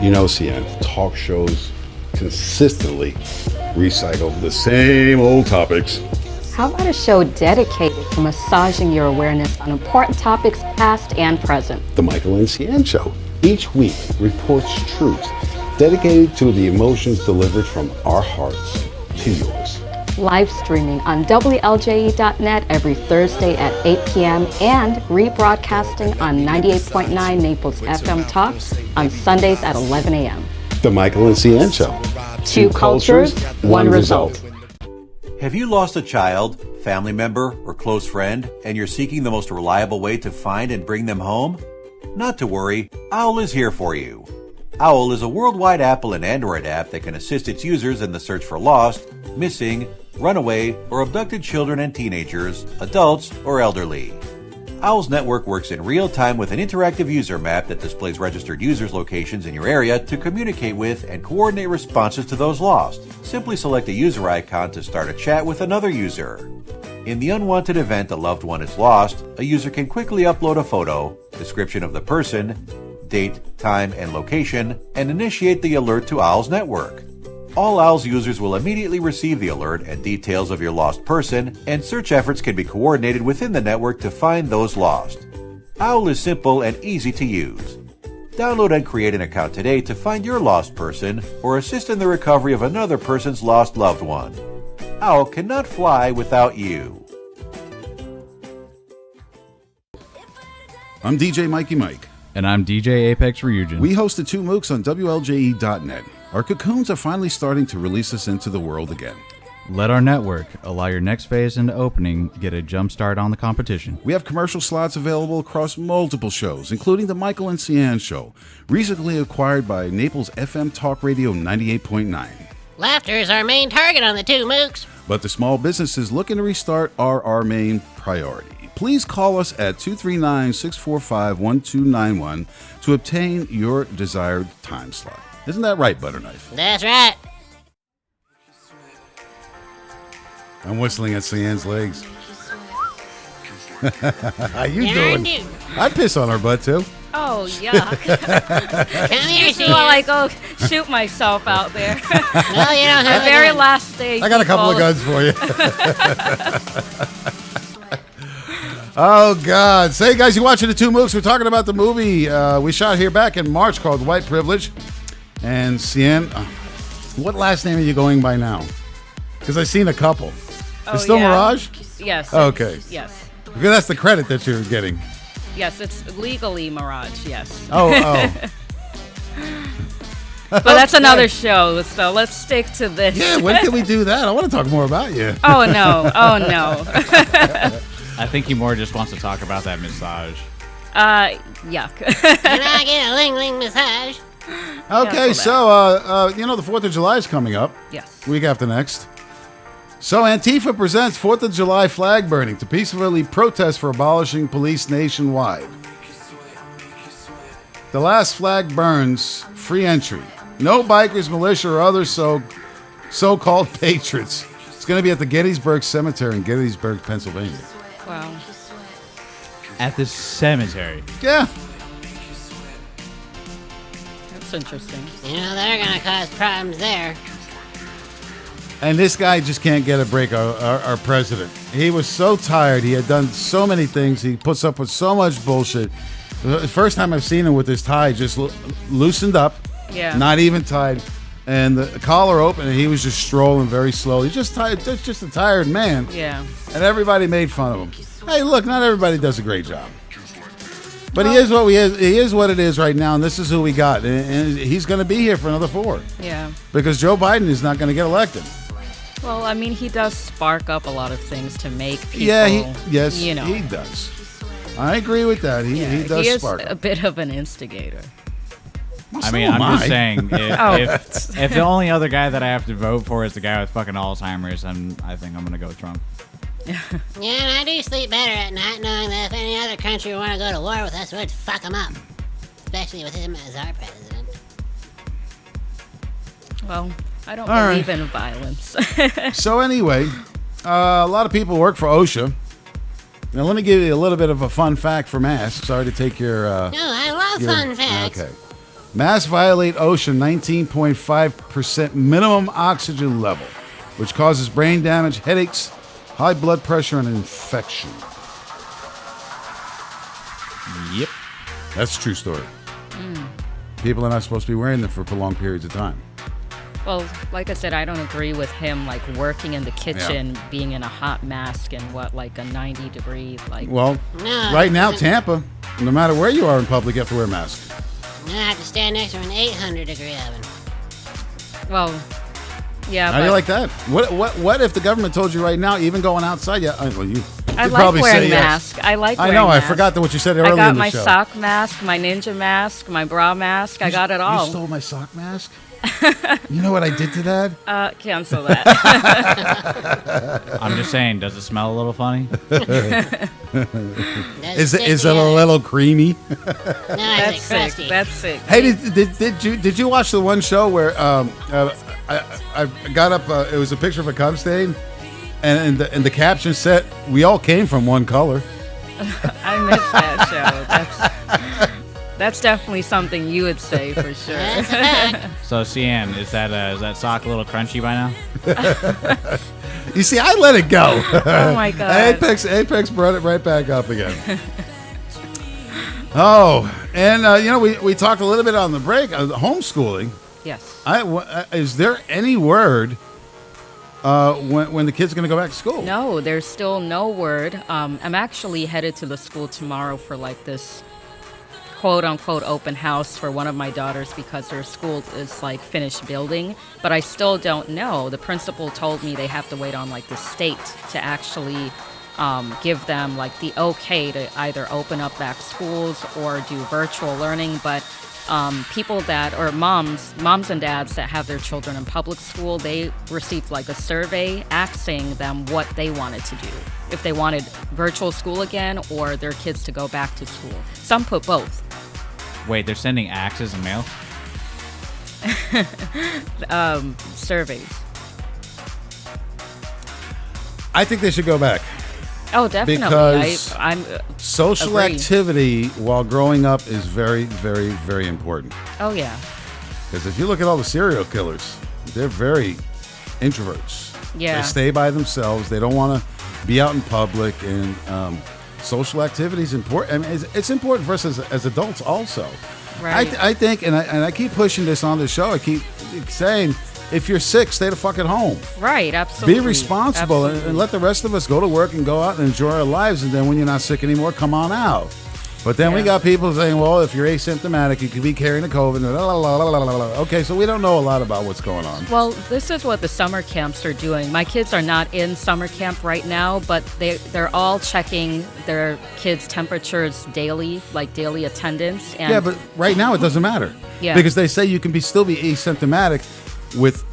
You know, CN, talk shows consistently recycle the same old topics. How about a show dedicated to massaging your awareness on important topics past and present? The Michael and CN Show each week reports truths dedicated to the emotions delivered from our hearts to yours. Live streaming on WLJE.net every Thursday at 8 p.m. and rebroadcasting on 98.9 Naples FM Talk on Sundays at 11 a.m. The Michael and CN Show. Two cultures, one result. Have you lost a child, family member, or close friend, and you're seeking the most reliable way to find and bring them home? Not to worry, OWL is here for you. OWL is a worldwide Apple and Android app that can assist its users in the search for lost, missing, runaway, or abducted children and teenagers, adults, or elderly. OWL's network works in real time with an interactive user map that displays registered users' locations in your area to communicate with and coordinate responses to those lost. Simply select a user icon to start a chat with another user. In the unwanted event a loved one is lost, a user can quickly upload a photo, description of the person, date, time, and location, and initiate the alert to OWL's network. All OWL's users will immediately receive the alert and details of your lost person, and search efforts can be coordinated within the network to find those lost. OWL is simple and easy to use. Download and create an account today to find your lost person or assist in the recovery of another person's lost loved one. OWL cannot fly without you. I'm DJ Mikey Mike. And I'm DJ Apex Ryujin. We host the Two Mooks on WLJE.net. Our cocoons are finally starting to release us into the world again. Let our network allow your next phase into opening get a jump start on the competition. We have commercial slots available across multiple shows, including the Michael and Cian Show, recently acquired by Naples FM Talk Radio 98.9. Laughter is our main target on the Two Mooks. But the small businesses looking to restart are our main priority. Please call us at 239-645-1291 to obtain your desired time slot. Isn't that right, Butterknife? That's right. I'm whistling at Cian's legs. How you Yeah, doing? I'd piss on her butt, too. Oh, yuck. Come here, Excuse me while I go shoot myself out there. No, you don't have The very last day. I got a couple of guns for you. Oh, God. Say, guys, you're watching the Two Mooks. We're talking about the movie we shot here back in March called White Privilege. And Cian, what last name are you going by now? Because I've seen a couple. It's still Mirage? Yes. Okay. Yes. Because that's the credit that you're getting. Yes, it's legally Mirage, yes. Oh. But that's another show, so let's stick to this. Yeah, when can we do that? I want to talk more about you. Oh, no. Oh, no. I think he more just wants to talk about that massage. Yuck. Can I get a ling-ling massage? Okay, so, the 4th of July is coming up. Yes. Week after next. So Antifa presents 4th of July flag burning to peacefully protest for abolishing police nationwide. The last flag burns, free entry. No bikers, militia, or other so-called patriots. It's going to be at the Gettysburg Cemetery in Gettysburg, Pennsylvania. Wow. At the cemetery. Yeah. That's interesting. You know, they're going to cause problems there. And this guy just can't get a break, our president. He was so tired. He had done so many things. He puts up with so much bullshit. The first time I've seen him with his tie just loosened up. Yeah. Not even tied. And the collar open, and he was just strolling very slowly. Just tired, just a tired man. Yeah. And everybody made fun of him. Hey, look, not everybody does a great job. But he is what he is. He is what it is right now, and this is who we got. And he's going to be here for another 4. Yeah. Because Joe Biden is not going to get elected. Well, I mean, he does spark up a lot of things to make people. Yeah, he does. I agree with that. He does spark a bit of an instigator. I mean, I'm just saying, if the only other guy that I have to vote for is the guy with fucking Alzheimer's, then I think I'm going to go with Trump. Yeah, and I do sleep better at night knowing that if any other country would want to go to war with us, we'd fuck them up. Especially with him as our president. Well, I don't believe in violence. So anyway, a lot of people work for OSHA. Now let me give you a little bit of a fun fact for masks. Sorry to take your... No, I love fun facts. Okay. Masks violate OSHA 19.5% minimum oxygen level, which causes brain damage, headaches, high blood pressure, and infection. Yep. That's a true story. People are not supposed to be wearing them for prolonged periods of time. Well, like I said, I don't agree with him, like, working in the kitchen, being in a hot mask and like a 90-degree, like... Well, right now, Tampa, no matter where you are in public, you have to wear a mask. I have to stand next to an 800-degree oven. Well, Yeah. How do you like that? What if the government told you right now, even going outside? Yeah, well, I like wearing masks. I like wearing I know. masks. I forgot what you said earlier. I got in the my show. sock mask, my ninja mask, my bra mask. I got it all. You stole my sock mask? You know what I did to that? Cancel that. I'm just saying, does it smell a little funny? Is it a little creamy? No, That's sick. That's sick. Hey, did you watch the one show where I got up? It was a picture of a cum stain, and the caption said, "We all came from one color." I missed that show. That's definitely something you would say for sure. So, Cian, is that sock a little crunchy by now? You see, I let it go. Oh my god! Apex brought it right back up again. Oh, and we talked a little bit on the break. Homeschooling. Yes. Is there any word when the kids are going to go back to school? No, there's still no word. I'm actually headed to the school tomorrow for like this quote-unquote open house for one of my daughters because her school is like finished building, but I still don't know. The principal told me they have to wait on like the state to actually give them like the okay to either open up back schools or do virtual learning. But people that, or moms and dads that have their children in public school, they received like a survey asking them what they wanted to do, if they wanted virtual school again or their kids to go back to school. Some put both. Wait, they're sending axes in mail? Surveys. I think they should go back. Oh, definitely. Because I'm social agree. activity while growing up is very, very, very important. Oh, yeah. Because if you look at all the serial killers, they're very introverts. Yeah. They stay by themselves. They don't want to be out in public, and social activity is important. I mean, it's important for us as adults also. Right. I think, and I keep pushing this on the show. I keep saying, if you're sick, stay the fuck at home. Right, absolutely. Be responsible and let the rest of us go to work and go out and enjoy our lives. And then when you're not sick anymore, come on out. But then we got people saying, well, if you're asymptomatic, you could be carrying the COVID. Okay, so we don't know a lot about what's going on. Well, this is what the summer camps are doing. My kids are not in summer camp right now, but they're all checking their kids' temperatures daily, like daily attendance. And Yeah, but right now it doesn't matter. Yeah. Because they say you can still be asymptomatic with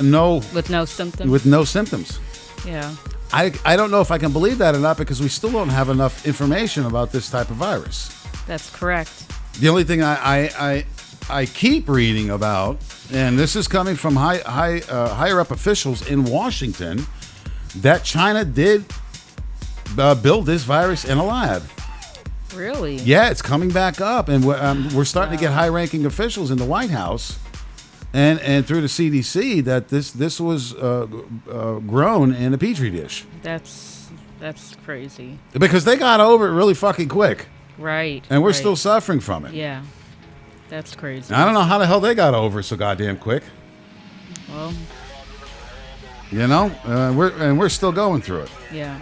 no symptoms. With no symptoms. Yeah. I don't know if I can believe that or not, because we still don't have enough information about this type of virus. That's correct. The only thing I keep reading about, and this is coming from higher up officials in Washington, that China did build this virus in a lab. Really? Yeah, it's coming back up, and we're starting to get high-ranking officials in the White House and through the CDC that this was grown in a petri dish. That's crazy. Because they got over it really fucking quick. Right. And we're right. still suffering from it. Yeah. That's crazy. I don't know how the hell they got over it so goddamn quick. Well. You know, we're still going through it. Yeah.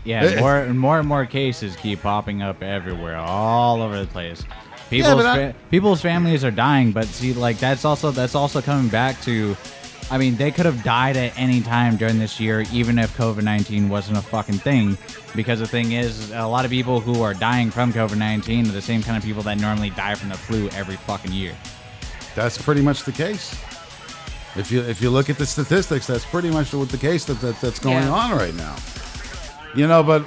Yeah, more and more cases keep popping up everywhere, all over the place. People's families are dying, but see, like that's also coming back to, I mean, they could have died at any time during this year, even if COVID-19 wasn't a fucking thing. Because the thing is, a lot of people who are dying from COVID-19 are the same kind of people that normally die from the flu every fucking year. That's pretty much the case. If you look at the statistics, that's pretty much the case that's going on right now. You know, but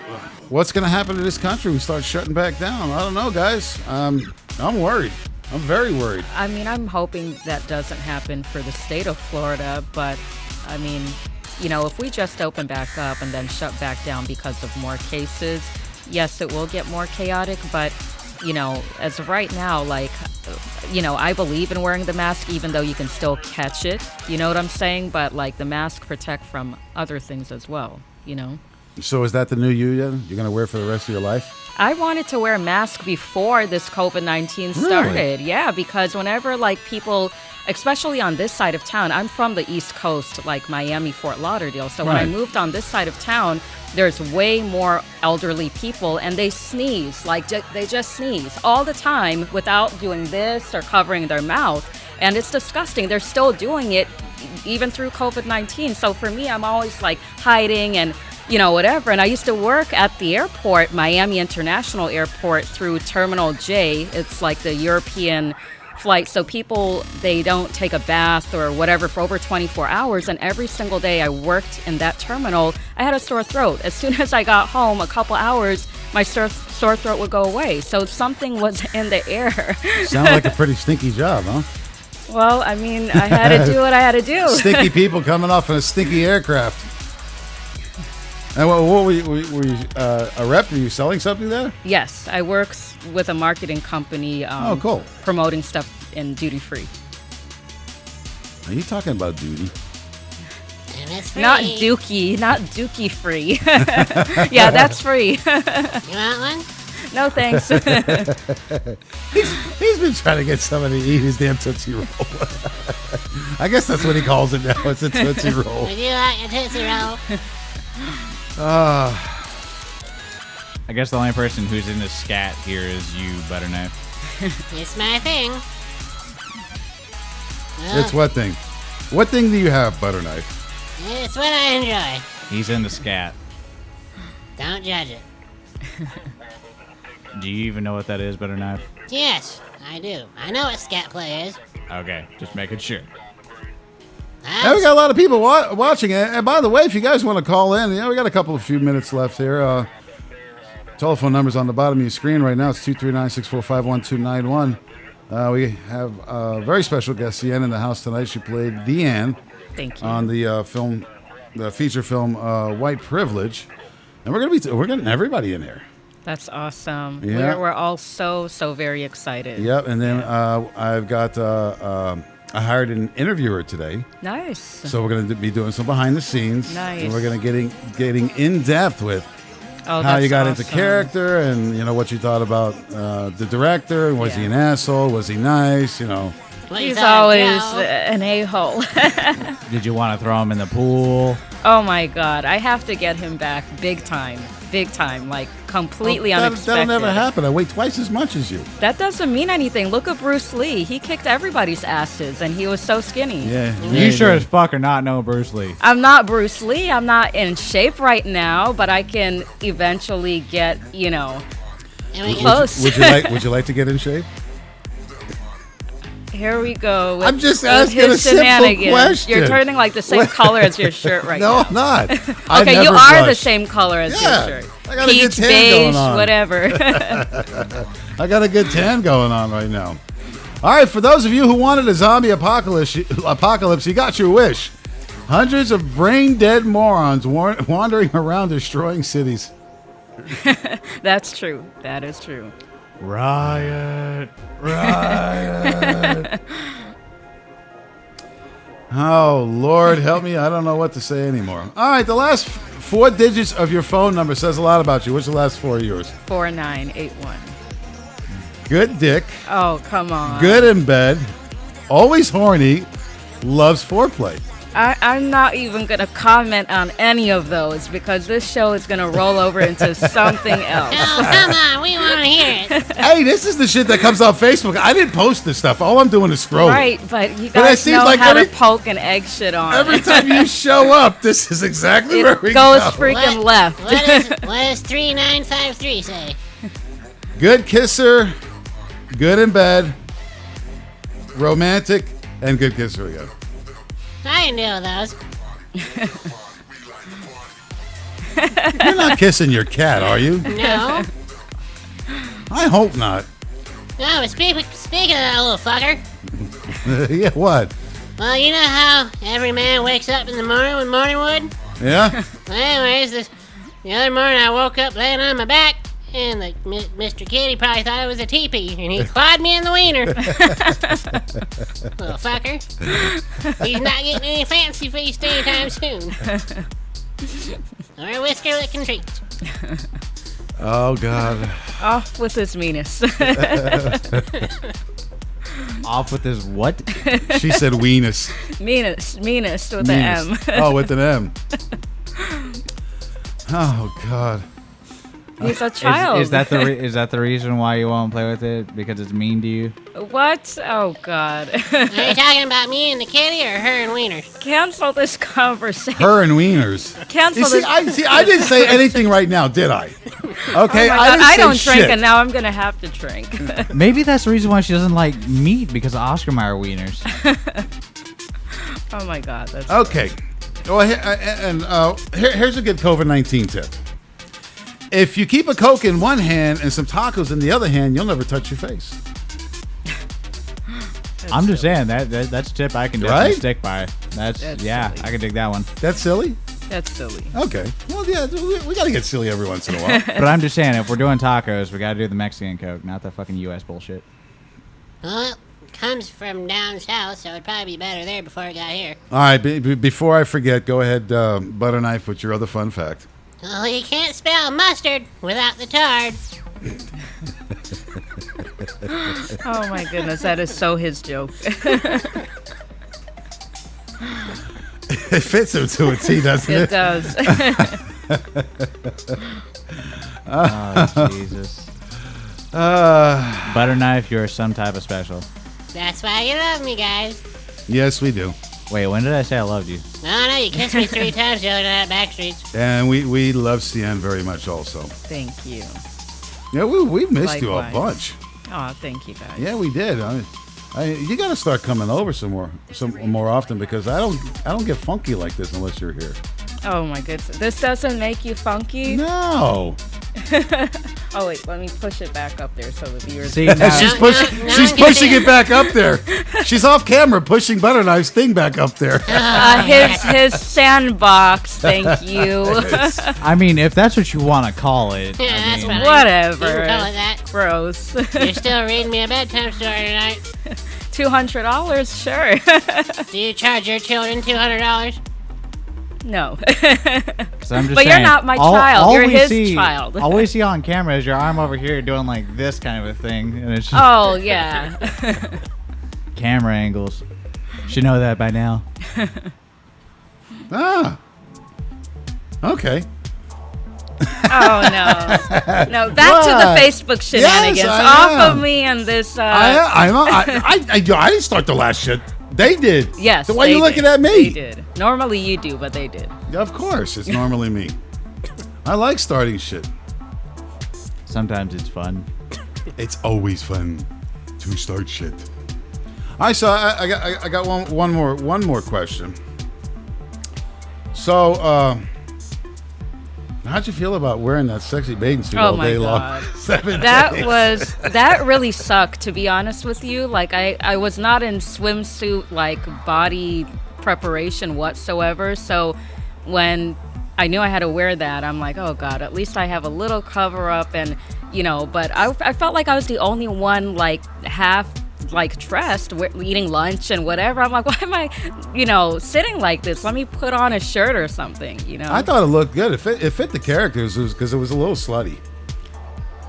what's going to happen to this country? We start shutting back down. I don't know, guys. I'm worried. I'm very worried. I mean, I'm hoping that doesn't happen for the state of Florida, but I mean, you know, if we just open back up and then shut back down because of more cases, yes, it will get more chaotic, but you know, as of right now, like, you know, I believe in wearing the mask even though you can still catch it, you know what I'm saying? But like the mask protect from other things as well, you know? So is that the new you then? You're going to wear it for the rest of your life? I wanted to wear a mask before this COVID-19 started. Really? Yeah, because whenever like people, especially on this side of town, I'm from the East Coast, like Miami, Fort Lauderdale. So when I moved on this side of town, there's way more elderly people and they sneeze, like they just sneeze all the time without doing this or covering their mouth. And it's disgusting. They're still doing it even through COVID-19. So for me, I'm always like hiding and, whatever. And I used to work at the airport, Miami International Airport, through Terminal J. It's like the European flight. So people, they don't take a bath or whatever for over 24 hours. And every single day I worked in that terminal, I had a sore throat. As soon as I got home, a couple hours, my sore throat would go away. So something was in the air. Sound like a pretty stinky job, huh? Well, I mean, I had to do what I had to do. Stinky people coming off in a stinky aircraft. And what were you a rep? Were you selling something there? Yes, I work with a marketing company. Cool. Promoting stuff in duty free. Are you talking about duty? And it's free. Not dookie free. Yeah, that's free. You want one? No thanks. He's been trying to get somebody to eat his damn Tootsie Roll. I guess that's what he calls it now. It's a Tootsie Roll. Would you like a Tootsie Roll? I guess the only person who's into scat here is you, Butterknife. It's my thing. It's what thing? What thing do you have, Butterknife? It's what I enjoy. He's into scat. Don't judge it. Do you even know what that is, Butterknife? Yes, I do. I know what scat play is. Okay, just making sure. And we got a lot of people watching it. And by the way, if you guys want to call in, we got a few minutes left here. Telephone number's on the bottom of your screen right now. It's 239-645-1291. We have a very special guest, Deanne, in the house tonight. She played Deanne. Thank you. On the feature film White Privilege. And we're getting everybody in here. That's awesome. Yeah. We're all so very excited. Yep, and then I've got I hired an interviewer today. Nice. So we're going to be doing some behind the scenes. Nice. And we're going to getting in depth with how you got into character and what you thought about the director. Was he an asshole? Was he nice? He's always an a-hole. Did you want to throw him in the pool? Oh my God, I have to get him back big time, like completely unexpected. That'll never happen. I weigh twice as much as you. That doesn't mean anything. Look at Bruce Lee. He kicked everybody's asses and he was so skinny. Yeah. You sure as fuck are not no Bruce Lee. I'm not Bruce Lee. I'm not in shape right now, but I can eventually get, close. Would you like to get in shape? Here we go. I'm just asking a simple question. You're turning like the same color as your shirt right now. No, I'm not. Okay, you are the same color as your shirt. I got Peach, a good tan beige, going on. whatever. I got a good tan going on right now. All right, for those of you who wanted a zombie apocalypse, you got your wish. Hundreds of brain-dead morons wandering around destroying cities. That's true. That is true. Riot. Oh, Lord, help me. I don't know what to say anymore. All right, the last 4 digits of your phone number says a lot about you. What's the last 4 of yours? 4981. Good dick. Oh, come on. Good in bed. Always horny. Loves foreplay. I'm not even going to comment on any of those because this show is going to roll over into something else. Oh, come on. We want to hear it. Hey, this is the shit that comes off Facebook. I didn't post this stuff. All I'm doing is scrolling. Right, but you guys know how to poke and egg shit on. Every time you show up, this is exactly where we go. It goes freaking left. What does 3953 say? Good kisser, good in bed, romantic, and good kisser again. I can deal with those. You're not kissing your cat, are you? No. I hope not. No, but speaking of that little fucker. Yeah, what? Well, you know how every man wakes up in the morning with morning wood? Yeah? Well, anyways, the other morning I woke up laying on my back, and Mr. Kitty probably thought it was a teepee, and he clawed me in the wiener. Little fucker. He's not getting any fancy feast anytime soon. Or a whisker licking treats. Oh, God. Off with his meanness. Off with his what? She said weenus. Meanest with an M. Oh, with an M. Oh, God. He's a child. Is that the reason why you won't play with it? Because it's mean to you? What? Oh, God. Are you talking about me and the kitty or her and Wieners? Cancel this conversation. Her and Wieners. Cancel You see, I didn't say anything right now, did I? Okay, Oh my God, I don't drink, and now I'm going to have to drink. Maybe that's the reason why she doesn't like meat, because of Oscar Mayer wieners. Oh, my God. That's Okay. Well, here's a good COVID-19 tip. If you keep a Coke in one hand and some tacos in the other hand, you'll never touch your face. I'm just saying that's a tip I can definitely Right? stick by. That's yeah, silly. I can dig that one. That's silly? That's silly. Okay. Well, yeah, we got to get silly every once in a while. But I'm just saying, if we're doing tacos, we got to do the Mexican Coke, not the fucking U.S. bullshit. Well, it comes from down south, so it'd probably be better there before it got here. All right, before I forget, go ahead, Butter Knife, with your other fun fact. Well, you can't spell mustard without the tard. Oh, my goodness. That is so his joke. It fits him to a T, doesn't it? It does. Oh, Jesus. Butter Knife, you're some type of special. That's why you love me, guys. Yes, we do. Wait, when did I say I loved you? No, you kissed me 3 times the other night at Backstreets. And we love CN very much also. Thank you. Yeah, we missed you a Likewise. bunch. Oh, thank you, guys. Yeah, we did. You got to start coming over some more often, because I don't get funky like this unless you're here. Oh, my goodness. This doesn't make you funky? No. Oh, wait. Let me push it back up there so the viewers... See, now, She's pushing it back up there. She's off camera pushing Butter Knife's thing back up there. His sandbox, thank you. I mean, if that's what you want to call it. Yeah, that's I mean, what Whatever. You can call it that. Gross. You're still reading me a bedtime story tonight. $200? Sure. Do you charge your children $200? No. 'cause I'm just But saying, you're not my child. You're his child. All we see on camera is your arm over here doing like this kind of a thing. And it's just Oh, yeah. camera angles. Should know that by now. Ah. Okay. Oh, no. No, back to the Facebook shenanigans. Yes, I Off am. of me and this... I didn't start the last shit. They did. Yes, So why are they you looking did. at me? They did. Normally you do, but they did. Of course, it's normally me. I like starting shit. Sometimes it's fun. It's always fun to start shit. I got one more question. So, how'd you feel about wearing that sexy bathing suit all day long? 7 days? That really sucked, to be honest with you. Like I was not in swimsuit like body preparation whatsoever. So when I knew I had to wear that, I'm like, oh God, at least I have a little cover up, and but I felt like I was the only one like half like dressed, eating lunch and whatever. I'm like, why am I, sitting like this? Let me put on a shirt or something, I thought it looked good. It fit the characters because it was a little slutty.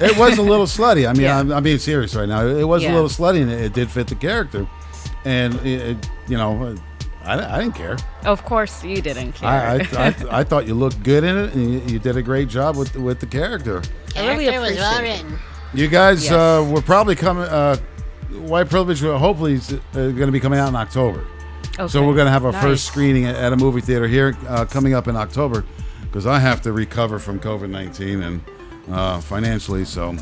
It was a little slutty. I mean, Yeah. I'm being serious right now. It was a Yeah. little slutty, and it did fit the character. And I didn't care. Of course you didn't care. I thought you looked good in it, and you did a great job with the character. I really Character was appreciate well it. written. You guys Yes. were probably coming. White Privilege hopefully is going to be coming out in October. So Okay. we're going to have our Nice. first screening at a movie theater here coming up in October, because I have to recover from COVID-19 and financially. So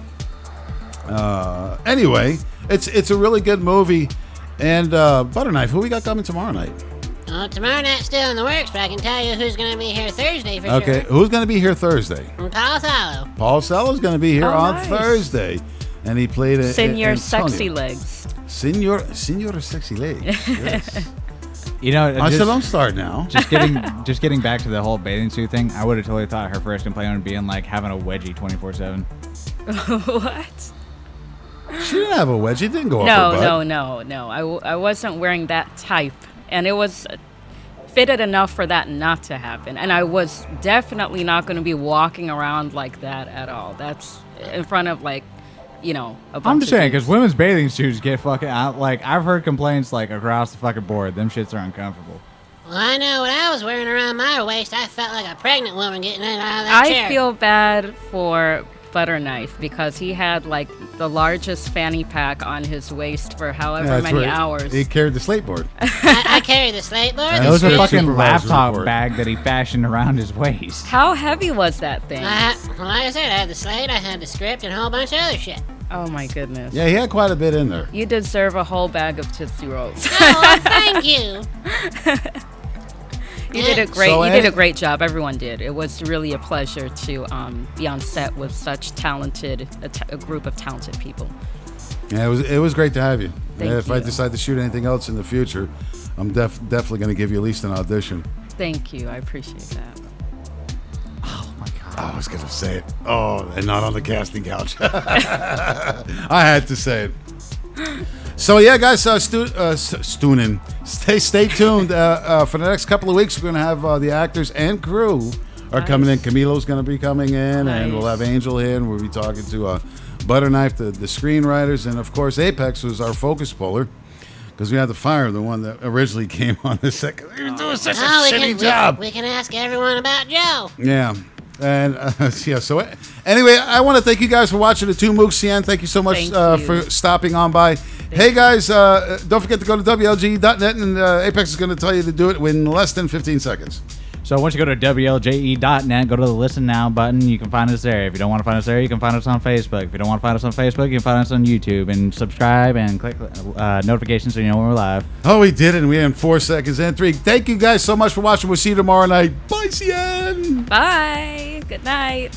anyway, it's a really good movie. And Butter Knife, who we got coming tomorrow night? Tomorrow night's still in the works, but I can tell you who's going to be here Thursday for Okay, sure. who's going to be here Thursday? Paul Salo. Paul Seller's going to be here Oh, on nice. Thursday, and he played a Senior Antonio. sexy legs. Senior sexy leg. Yes. I said don't start now. Just getting back to the whole bathing suit thing. I would have totally thought her first complaint would be in like having a wedgie 24/7. What? She didn't have a wedgie. It didn't go up her butt. No. I wasn't wearing that type, and it was fitted enough for that not to happen. And I was definitely not going to be walking around like that at all. That's in front of like, a bunch I'm just of saying, because dudes. women's bathing suits get fucking out. Like, I've heard complaints like across the fucking board. Them shits are uncomfortable. Well, I know when I was wearing around my waist, I felt like a pregnant woman getting in out of that chair. I feel bad for butter knife because he had like the largest fanny pack on his waist for however that's many where hours. He carried the slate board. I carry the slate board. That was a fucking Supervisor's laptop report. bag that he fashioned around his waist. How heavy was that thing? Well, like I said, I had the slate, I had the script, and a whole bunch of other shit. Oh my goodness. Yeah, he had quite a bit in there. You deserve a whole bag of Tootsie Rolls. Oh, thank you. You did a great. So, you did a great job. Everyone did. It was really a pleasure to be on set with such talented, a group of talented people. Yeah, it was great to have you. Thank If I you. decide to shoot anything else in the future, I'm definitely going to give you at least an audition. Thank you. I appreciate that. I was going to say it. Oh, and not on the casting couch. I had to say it. So yeah, guys, stay tuned. For the next couple of weeks, we're going to have the actors and crew are coming in. Camilo's going to be coming in, and we'll have Angel here, and we'll be talking to Butterknife, the screenwriters, and of course Apex was our focus puller. Because we had to fire the one that originally came on the second. He was doing such a shitty job. We can ask everyone about Joe. Yeah. And yeah, so anyway, I want to thank you guys for watching the Two Mooks CN. Thank you so much for stopping on by. Hey guys, don't forget to go to WLG.net, and Apex is going to tell you to do it in less than 15 seconds. So once you go to WLJE.net, go to the Listen Now button. You can find us there. If you don't want to find us there, you can find us on Facebook. If you don't want to find us on Facebook, you can find us on YouTube. And subscribe and click notifications so you know when we're live. Oh, we did it. And we're in 4 seconds and 3. Thank you guys so much for watching. We'll see you tomorrow night. Bye, CN. Bye. Good night.